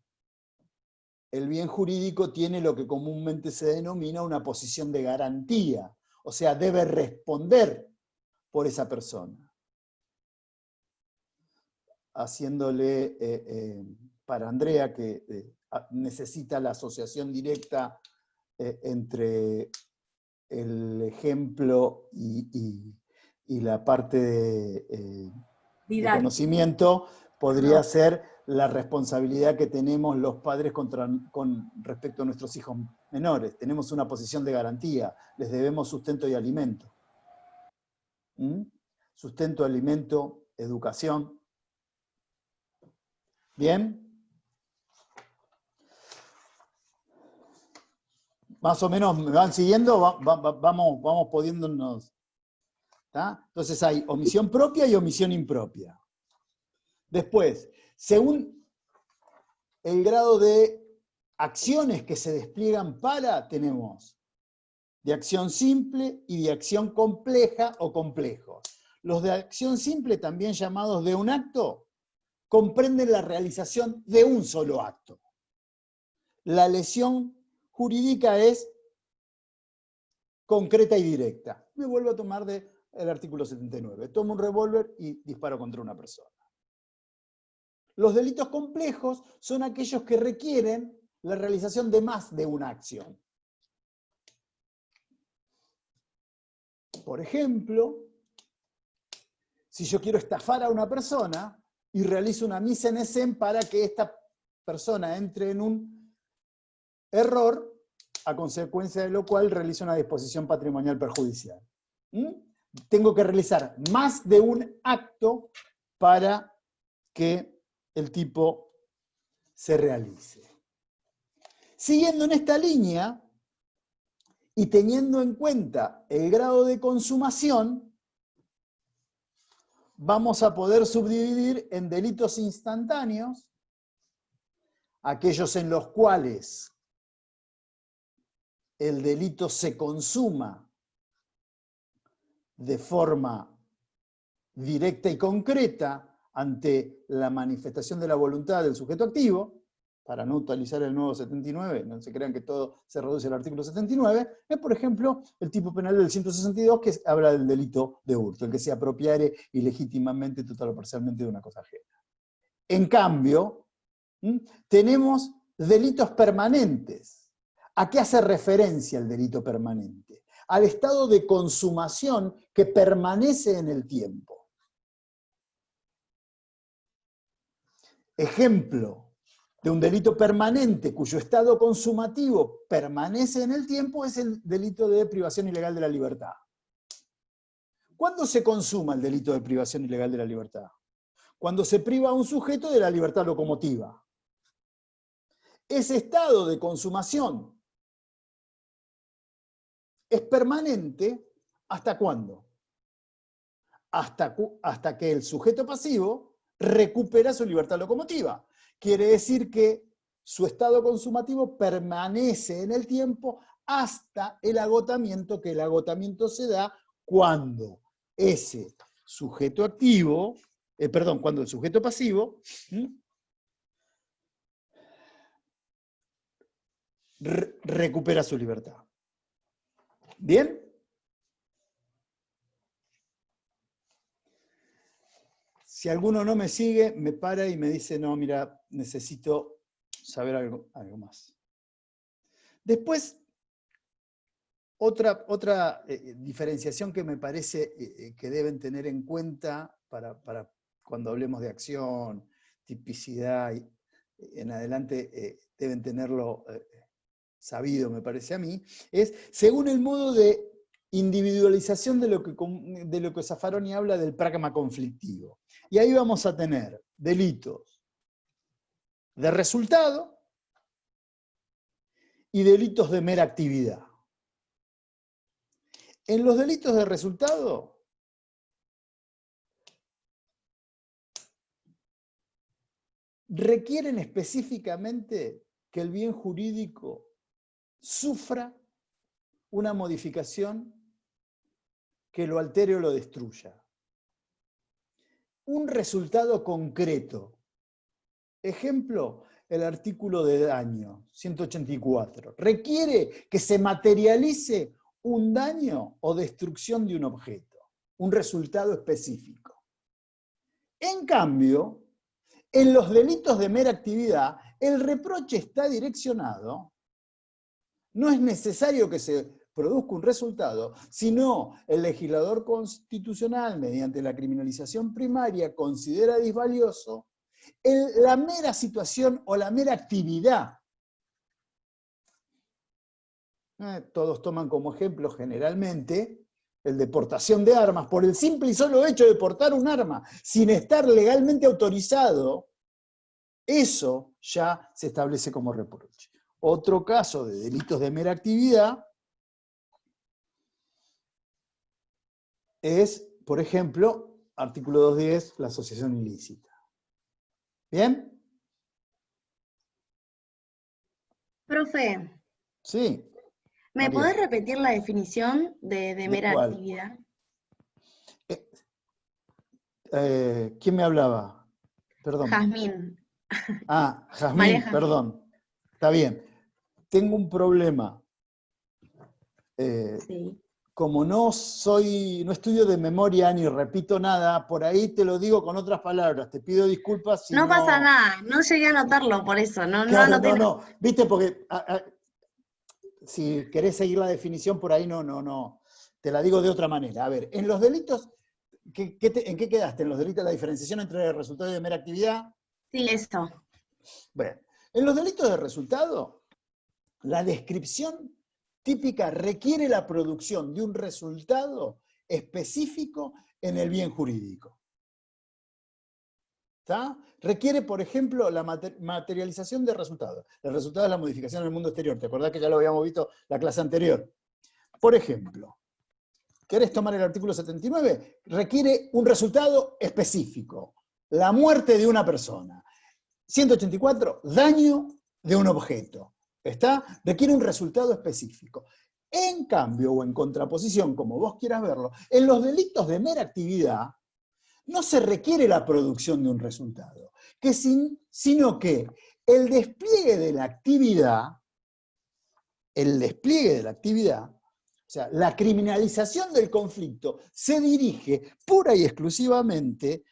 el bien jurídico tiene lo que comúnmente se denomina una posición de garantía, o sea, debe responder por esa persona. Haciéndole, para Andrea, que necesita la asociación directa entre el ejemplo y la parte de conocimiento, podría ser la responsabilidad que tenemos los padres con respecto a nuestros hijos menores. Tenemos una posición de garantía, les debemos sustento y alimento. Sustento, alimento, educación. ¿Bien? Más o menos, ¿me van siguiendo? Vamos pudiéndonos. ¿Tá? Entonces hay omisión propia y omisión impropia. Después, según el grado de acciones que se despliegan tenemos de acción simple y de acción compleja o complejos. Los de acción simple, también llamados de un acto, comprenden la realización de un solo acto. La lesión jurídica es concreta y directa. Me vuelvo a tomar el artículo 79. Tomo un revólver y disparo contra una persona. Los delitos complejos son aquellos que requieren la realización de más de una acción. Por ejemplo, si yo quiero estafar a una persona y realizo una mise en scène para que esta persona entre en un error, a consecuencia de lo cual realizo una disposición patrimonial perjudicial. tengo que realizar más de un acto para que el tipo se realice. Siguiendo en esta línea y teniendo en cuenta el grado de consumación, vamos a poder subdividir en delitos instantáneos aquellos en los cuales el delito se consuma de forma directa y concreta ante la manifestación de la voluntad del sujeto activo, para no utilizar el nuevo 79, no se crean que todo se reduce al artículo 79, es por ejemplo el tipo penal del 162 que habla del delito de hurto, el que se apropiare ilegítimamente, total o parcialmente de una cosa ajena. En cambio, tenemos delitos permanentes. ¿A qué hace referencia el delito permanente? Al estado de consumación que permanece en el tiempo. Ejemplo de un delito permanente cuyo estado consumativo permanece en el tiempo es el delito de privación ilegal de la libertad. ¿Cuándo se consuma el delito de privación ilegal de la libertad? Cuando se priva a un sujeto de la libertad locomotiva. Ese estado de consumación es permanente, ¿hasta cuándo? Hasta que el sujeto pasivo recupera su libertad locomotiva. Quiere decir que su estado consumativo permanece en el tiempo hasta el agotamiento, que el agotamiento se da cuando ese sujeto activo, cuando el sujeto pasivo recupera su libertad. ¿Bien? Si alguno no me sigue, me para y me dice, no, mira, necesito saber algo más. Después, otra diferenciación que me parece que deben tener en cuenta para cuando hablemos de acción, tipicidad, y en adelante deben tenerlo sabido, me parece a mí, es según el modo de individualización de lo que Zaffaroni habla del pragma conflictivo. Y ahí vamos a tener delitos de resultado y delitos de mera actividad. En los delitos de resultado, requieren específicamente que el bien jurídico sufra una modificación que lo altere o lo destruya. Un resultado concreto. Ejemplo, el artículo de daño, 184. Requiere que se materialice un daño o destrucción de un objeto, un resultado específico. En cambio, en los delitos de mera actividad, el reproche está direccionado, no es necesario que se produzca un resultado, sino el legislador constitucional, mediante la criminalización primaria, considera disvalioso la mera situación o la mera actividad. Todos toman como ejemplo generalmente el de portación de armas, por el simple y solo hecho de portar un arma sin estar legalmente autorizado, eso ya se establece como reproche. Otro caso de delitos de mera actividad es, por ejemplo, artículo 210, la asociación ilícita. ¿Bien? Profe. Sí. ¿Me podés repetir la definición de mera ¿cuál? actividad? ¿Quién me hablaba? Perdón. Jazmín. Ah, Jazmín, María Jazmín. perdón. Está bien. Tengo un problema. Sí. Como no estudio de memoria ni repito nada, por ahí te lo digo con otras palabras. Te pido disculpas si No pasa nada, no llegué a anotarlo por eso. No, Claro, anoté nada. no. Viste, porque si querés seguir la definición por ahí, no. Te la digo de otra manera. A ver, en los delitos, ¿en qué quedaste? ¿En los delitos la diferenciación entre resultado y de mera actividad? Sí, eso. Bueno, en los delitos de resultado, la descripción típica requiere la producción de un resultado específico en el bien jurídico. ¿Está? Requiere, por ejemplo, la materialización de resultados. El resultado es la modificación en el mundo exterior. ¿Te acordás que ya lo habíamos visto la clase anterior? Por ejemplo, ¿querés tomar el artículo 79? Requiere un resultado específico. La muerte de una persona. 184, daño de un objeto. ¿Está? Requiere un resultado específico. En cambio, o en contraposición, como vos quieras verlo, en los delitos de mera actividad, no se requiere la producción de un resultado, sino que el despliegue de la actividad, o sea, la criminalización del conflicto, se dirige pura y exclusivamente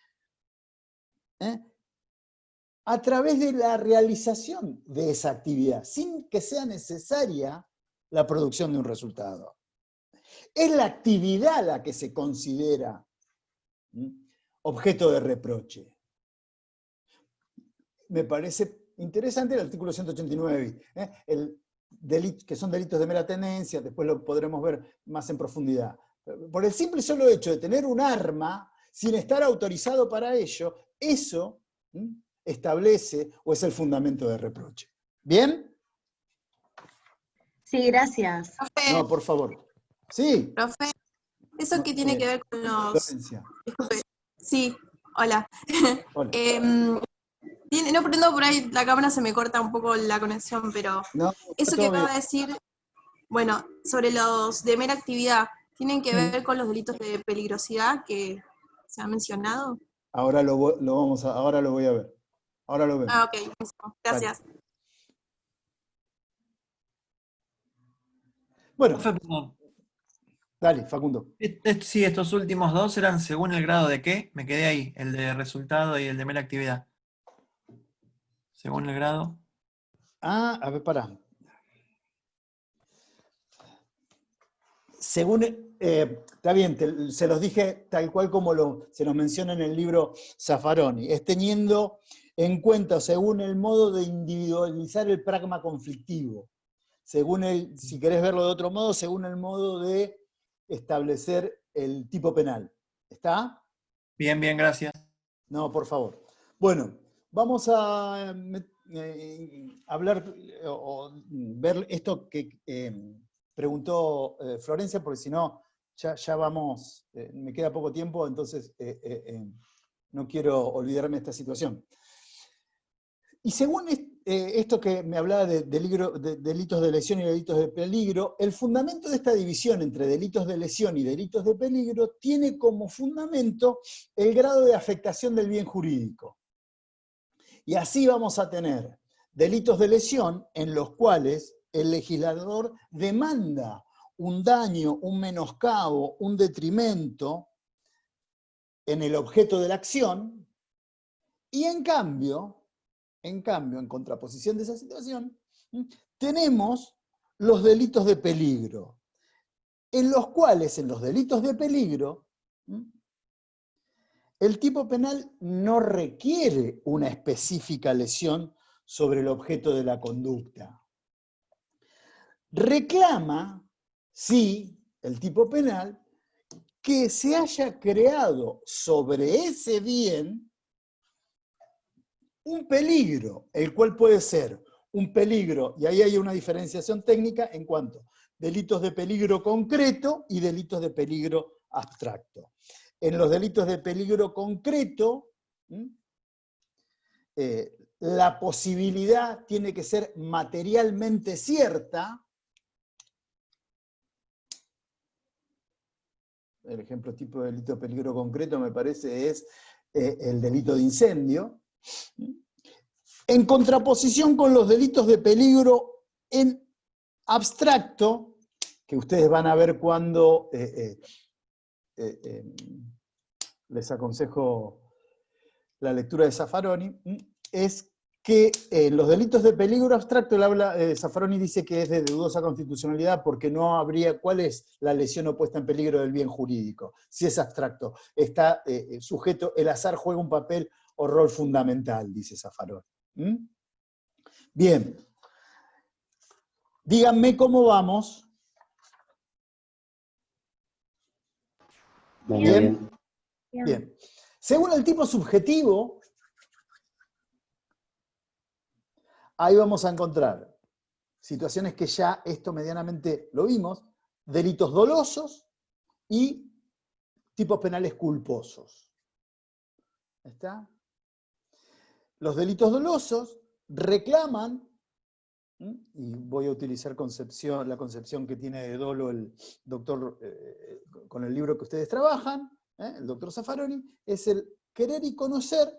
a través de la realización de esa actividad, sin que sea necesaria la producción de un resultado. Es la actividad la que se considera objeto de reproche. Me parece interesante el artículo 189, que son delitos de mera tenencia, después lo podremos ver más en profundidad. Por el simple y solo hecho de tener un arma, sin estar autorizado para ello, eso establece o es el fundamento de reproche. ¿Bien? Sí, gracias. No, por favor. Sí. Profe, ¿eso qué tiene que ver con los... Florencia. Disculpe. Sí, hola. Hola. No prendo por ahí, la cámara se me corta un poco la conexión, pero No, eso que acaba de decir, bueno, sobre los de mera actividad, ¿tienen que ver con los delitos de peligrosidad que se han mencionado? Ahora ahora lo voy a ver. Ahora lo vemos. Ah, ok, listo. Gracias. Vale. Bueno. Profe, perdón. Dale, Facundo. Sí, estos últimos dos eran según el grado de qué, me quedé ahí, el de resultado y el de mera actividad. Según el grado. Ah, a ver, pará. Según, está bien, se los dije tal cual como se los menciona en el libro Zaffaroni, es teniendo en cuenta, según el modo de individualizar el pragma conflictivo, según si querés verlo de otro modo, según el modo de establecer el tipo penal. ¿Está? Bien, bien, gracias. No, por favor. Bueno, vamos a hablar o ver esto que preguntó Florencia, porque si no, ya vamos, me queda poco tiempo, entonces no quiero olvidarme de esta situación. Y según esto que me hablaba de delitos de lesión y delitos de peligro, el fundamento de esta división entre delitos de lesión y delitos de peligro tiene como fundamento el grado de afectación del bien jurídico. Y así vamos a tener delitos de lesión en los cuales el legislador demanda un daño, un menoscabo, un detrimento en el objeto de la acción, y en cambio, en contraposición de esa situación, tenemos los delitos de peligro, en los cuales, en los delitos de peligro, el tipo penal no requiere una específica lesión sobre el objeto de la conducta. Reclama, sí, el tipo penal, que se haya creado sobre ese bien un peligro, el cual puede ser un peligro, y ahí hay una diferenciación técnica en cuanto a delitos de peligro concreto y delitos de peligro abstracto. En los delitos de peligro concreto, la posibilidad tiene que ser materialmente cierta. El ejemplo tipo de delito de peligro concreto me parece es el delito de incendio. En contraposición con los delitos de peligro en abstracto, que ustedes van a ver cuando les aconsejo la lectura de Zaffaroni, es que los delitos de peligro abstracto, Zaffaroni dice que es de dudosa constitucionalidad porque no habría, ¿cuál es la lesión o puesta en peligro del bien jurídico? Si es abstracto, está sujeto, el azar juega un papel o rol fundamental, dice Zaffaroni. Bien. Díganme cómo vamos. Bien. Bien. Según el tipo subjetivo, ahí vamos a encontrar situaciones que ya esto medianamente lo vimos, delitos dolosos y tipos penales culposos. ¿Está? Los delitos dolosos reclaman, y voy a utilizar la concepción que tiene de dolo el doctor con el libro que ustedes trabajan, el doctor Zaffaroni, es el querer y conocer.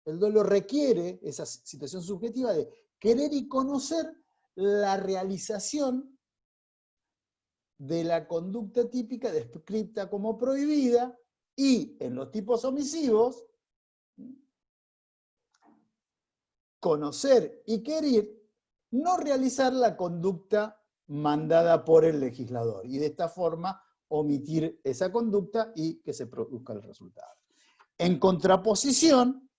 El dolo requiere esa situación subjetiva de querer y conocer la realización de la conducta típica descrita como prohibida, y en los tipos omisivos, conocer y querer no realizar la conducta mandada por el legislador, y de esta forma omitir esa conducta y que se produzca el resultado. En contraposición,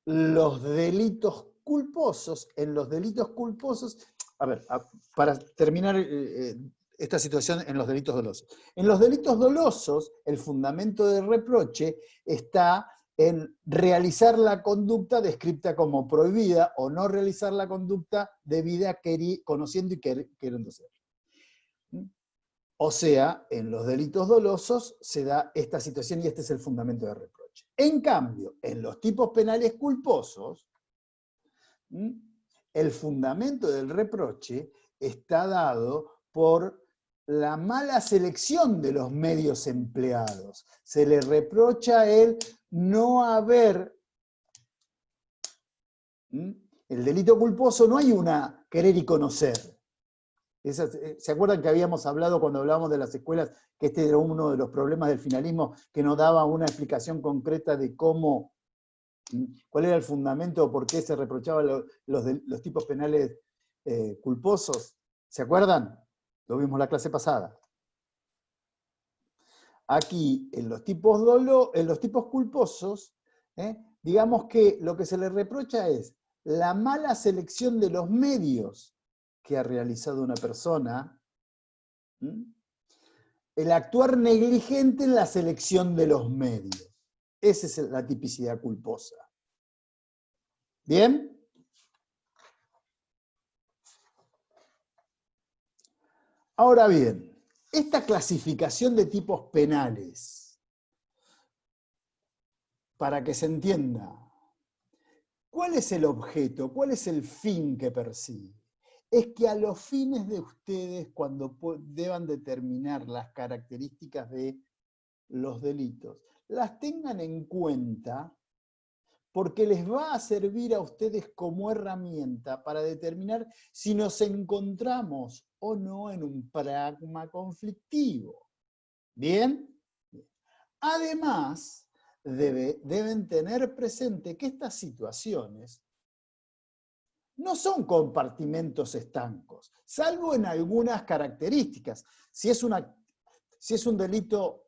los delitos culposos, en los delitos culposos, a ver, para terminar esta situación en los delitos dolosos. En los delitos dolosos, el fundamento del reproche está en realizar la conducta descrita como prohibida o no realizar la conducta debida conociendo y queriendo ser. O sea, en los delitos dolosos se da esta situación y este es el fundamento del reproche. En cambio, en los tipos penales culposos, el fundamento del reproche está dado por la mala selección de los medios empleados. Se le reprocha a él no haber... El delito culposo no hay una querer y conocer. ¿Se acuerdan que habíamos hablado cuando hablábamos de las escuelas, que este era uno de los problemas del finalismo, que no daba una explicación concreta de cómo, cuál era el fundamento o por qué se reprochaban los tipos penales culposos? ¿Se acuerdan? Lo vimos la clase pasada. Aquí, en los tipos culposos, digamos que lo que se le reprocha es la mala selección de los medios que ha realizado una persona, el actuar negligente en la selección de los medios. Esa es la tipicidad culposa. ¿Bien? Ahora bien, esta clasificación de tipos penales, para que se entienda, ¿cuál es el objeto? ¿Cuál es el fin que persigue? Es que a los fines de ustedes, cuando deban determinar las características de los delitos, las tengan en cuenta porque les va a servir a ustedes como herramienta para determinar si nos encontramos o no en un pragma conflictivo. ¿Bien? Además, deben tener presente que estas situaciones no son compartimentos estancos, salvo en algunas características. Si es un delito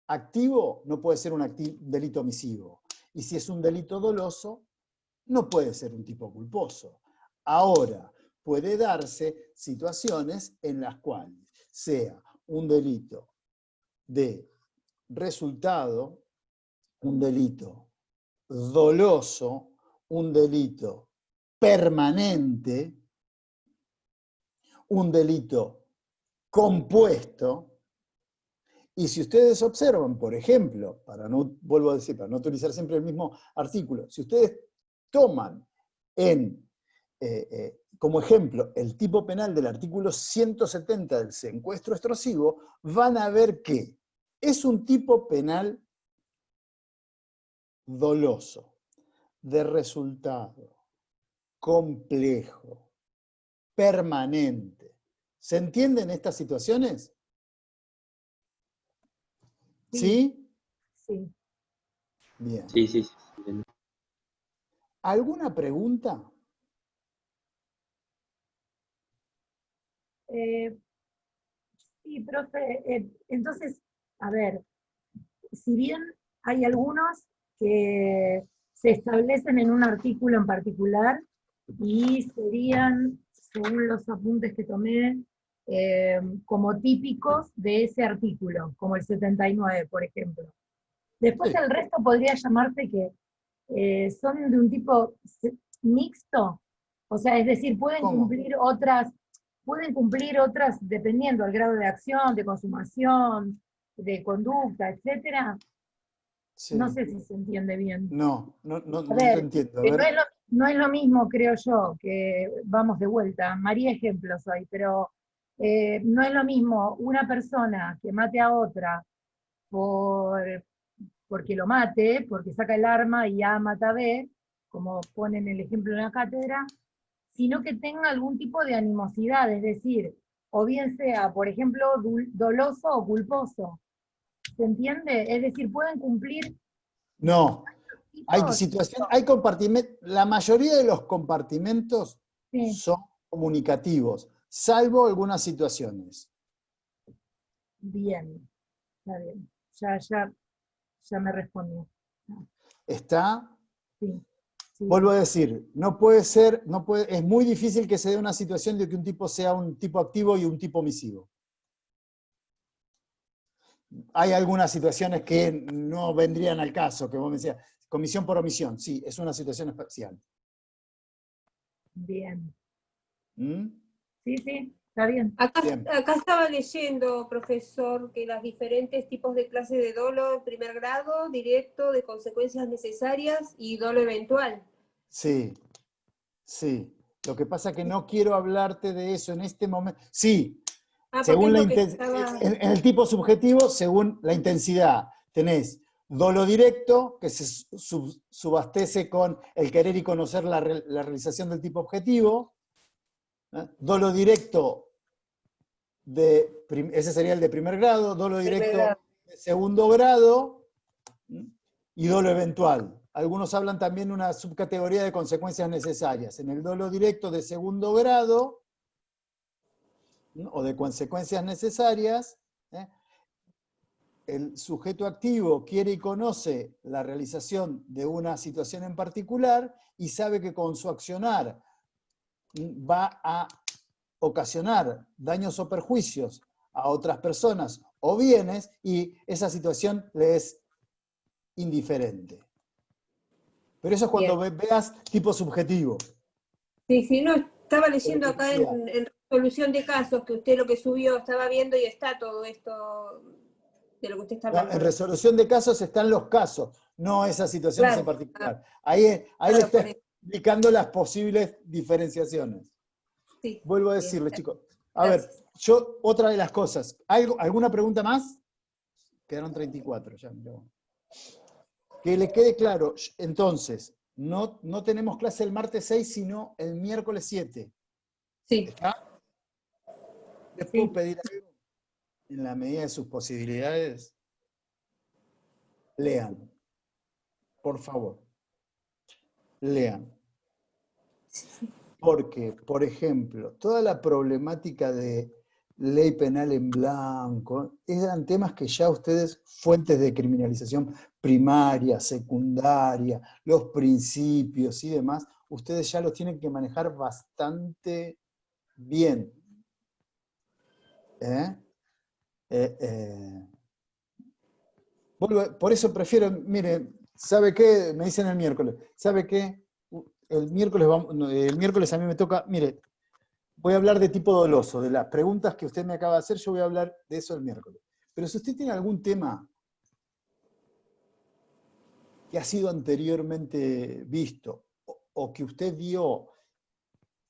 activo, no puede ser un delito omisivo. Y si es un delito doloso, no puede ser un tipo culposo. Ahora, puede darse situaciones en las cuales sea un delito de resultado, un delito doloso, un delito permanente, un delito compuesto. Y si ustedes observan, por ejemplo, vuelvo a decir, para no utilizar siempre el mismo artículo, si ustedes toman como ejemplo el tipo penal del artículo 170 del secuestro extorsivo, van a ver que es un tipo penal doloso, de resultado, complejo, permanente. ¿Se entienden estas situaciones? ¿Sí? Sí. Bien. Sí. ¿Alguna pregunta? Sí, profe. Entonces, a ver, si bien hay algunos que se establecen en un artículo en particular y serían, según los apuntes que tomé, como típicos de ese artículo, como el 79, por ejemplo. Después el resto podría llamarse que son de un tipo mixto, o sea, es decir, pueden cumplir otras, dependiendo del grado de acción, de consumación, de conducta, etcétera. Sí. No sé si se entiende bien. No A ver, te entiendo. A que ver. no es lo mismo, creo yo, que vamos de vuelta. María ejemplos hoy, pero no es lo mismo una persona que mate a otra porque lo mate, porque saca el arma y A mata a B, como ponen el ejemplo en la cátedra, sino que tenga algún tipo de animosidad, es decir, o bien sea, por ejemplo, doloso o culposo. ¿Se entiende? Es decir, pueden cumplir... No, hay compartimentos, la mayoría de los compartimentos son comunicativos, salvo algunas situaciones. Bien, está bien. Ya me respondió. ¿Está? Sí. Vuelvo a decir, no puede ser, es muy difícil que se dé una situación de que un tipo sea un tipo activo y un tipo omisivo. Hay algunas situaciones que no vendrían al caso, que vos me decías, comisión por omisión, sí, es una situación especial. Bien. ¿Mm? Sí, está bien. Acá estaba leyendo, profesor, que los diferentes tipos de clases de dolo en primer grado, directo, de consecuencias necesarias y dolo eventual. Sí. Lo que pasa es que no quiero hablarte de eso en este momento. Sí, según en el tipo subjetivo, según la intensidad, tenés dolo directo, que se subastece con el querer y conocer la realización del tipo objetivo. Dolo directo, ese sería el de primer grado, dolo directo de segundo grado, y dolo eventual. Algunos hablan también de una subcategoría de consecuencias necesarias. En el dolo directo de segundo grado, o de consecuencias necesarias, el sujeto activo quiere y conoce la realización de una situación en particular y sabe que con su accionar va a ocasionar daños o perjuicios a otras personas o bienes, y esa situación le es indiferente. Pero eso es cuando veas tipo subjetivo. Sí, no, estaba leyendo acá en resolución de casos, que usted lo que subió, estaba viendo y está todo esto de lo que usted está hablando. En resolución de casos están los casos, no esas situaciones en particular. Ahí le está explicando las posibles diferenciaciones. Sí. Vuelvo a decirle, chicos. A ver, otra de las cosas. ¿Alguna pregunta más? Quedaron 34 ya. Que le quede claro, entonces, no tenemos clase el martes 6, sino el miércoles 7. Sí. ¿Está? ¿Les puedo pedir algo? En la medida de sus posibilidades, lean. Por favor. Lean. Porque, por ejemplo, toda la problemática de ley penal en blanco, eran temas que ya ustedes, fuentes de criminalización primaria, secundaria, los principios y demás, ustedes ya los tienen que manejar bastante bien. Por eso prefiero, mire, ¿sabe qué? Me dicen el miércoles, ¿sabe qué? El miércoles a mí me toca, mire, voy a hablar de tipo doloso, de las preguntas que usted me acaba de hacer, yo voy a hablar de eso el miércoles. Pero si usted tiene algún tema que ha sido anteriormente visto, o que usted vio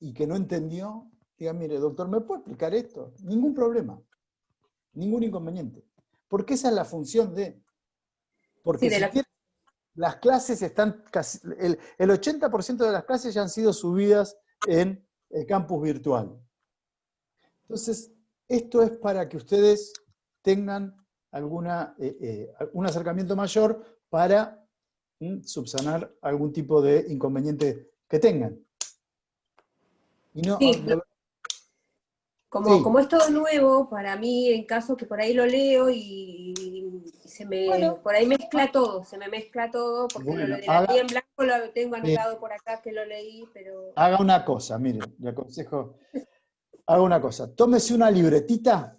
y que no entendió, diga, mire, doctor, ¿me puede explicar esto? Ningún problema, ningún inconveniente. Porque esa es la función de... Porque las clases están casi... El 80% de las clases ya han sido subidas en el campus virtual. Entonces, esto es para que ustedes tengan un acercamiento mayor para subsanar algún tipo de inconveniente que tengan. Y no, sí, como es todo nuevo, para mí, en caso que por ahí lo leo y por ahí mezcla todo, se me mezcla todo, porque lo de la ley en blanco lo tengo anotado por acá, que lo leí, pero... Haga una cosa, mire, le aconsejo, haga una cosa, tómese una libretita,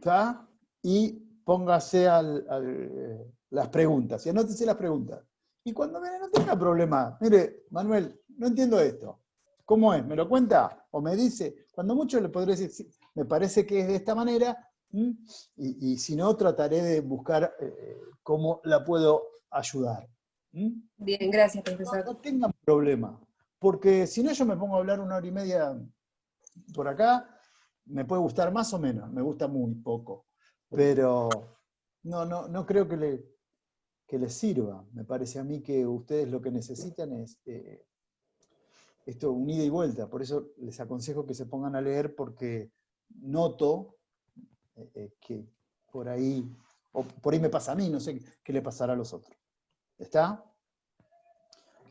¿tá? Y póngase las preguntas, y anótese las preguntas. Y cuando viene, no tenga problema. Mire, Manuel, no entiendo esto. ¿Cómo es? ¿Me lo cuenta? ¿O me dice? Cuando mucho le podré decir, sí, me parece que es de esta manera, y si no, trataré de buscar cómo la puedo ayudar. Bien, gracias, profesor. No tengan problema, porque si no yo me pongo a hablar 1 hora y media por acá, me puede gustar más o menos, me gusta muy poco, pero no creo que les sirva. Me parece a mí que ustedes lo que necesitan es esto, un ida y vuelta. Por eso les aconsejo que se pongan a leer, porque noto que por ahí me pasa a mí, no sé qué le pasará a los otros. ¿Está?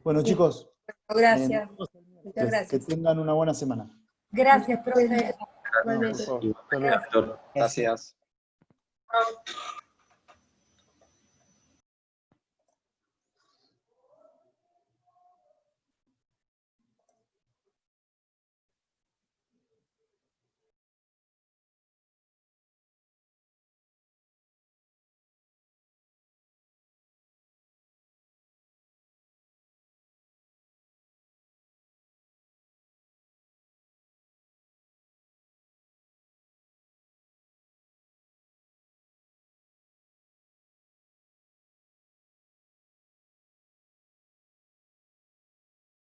Bueno, chicos. Gracias. Muchas gracias. Que tengan una buena semana. Gracias, profe. Gracias.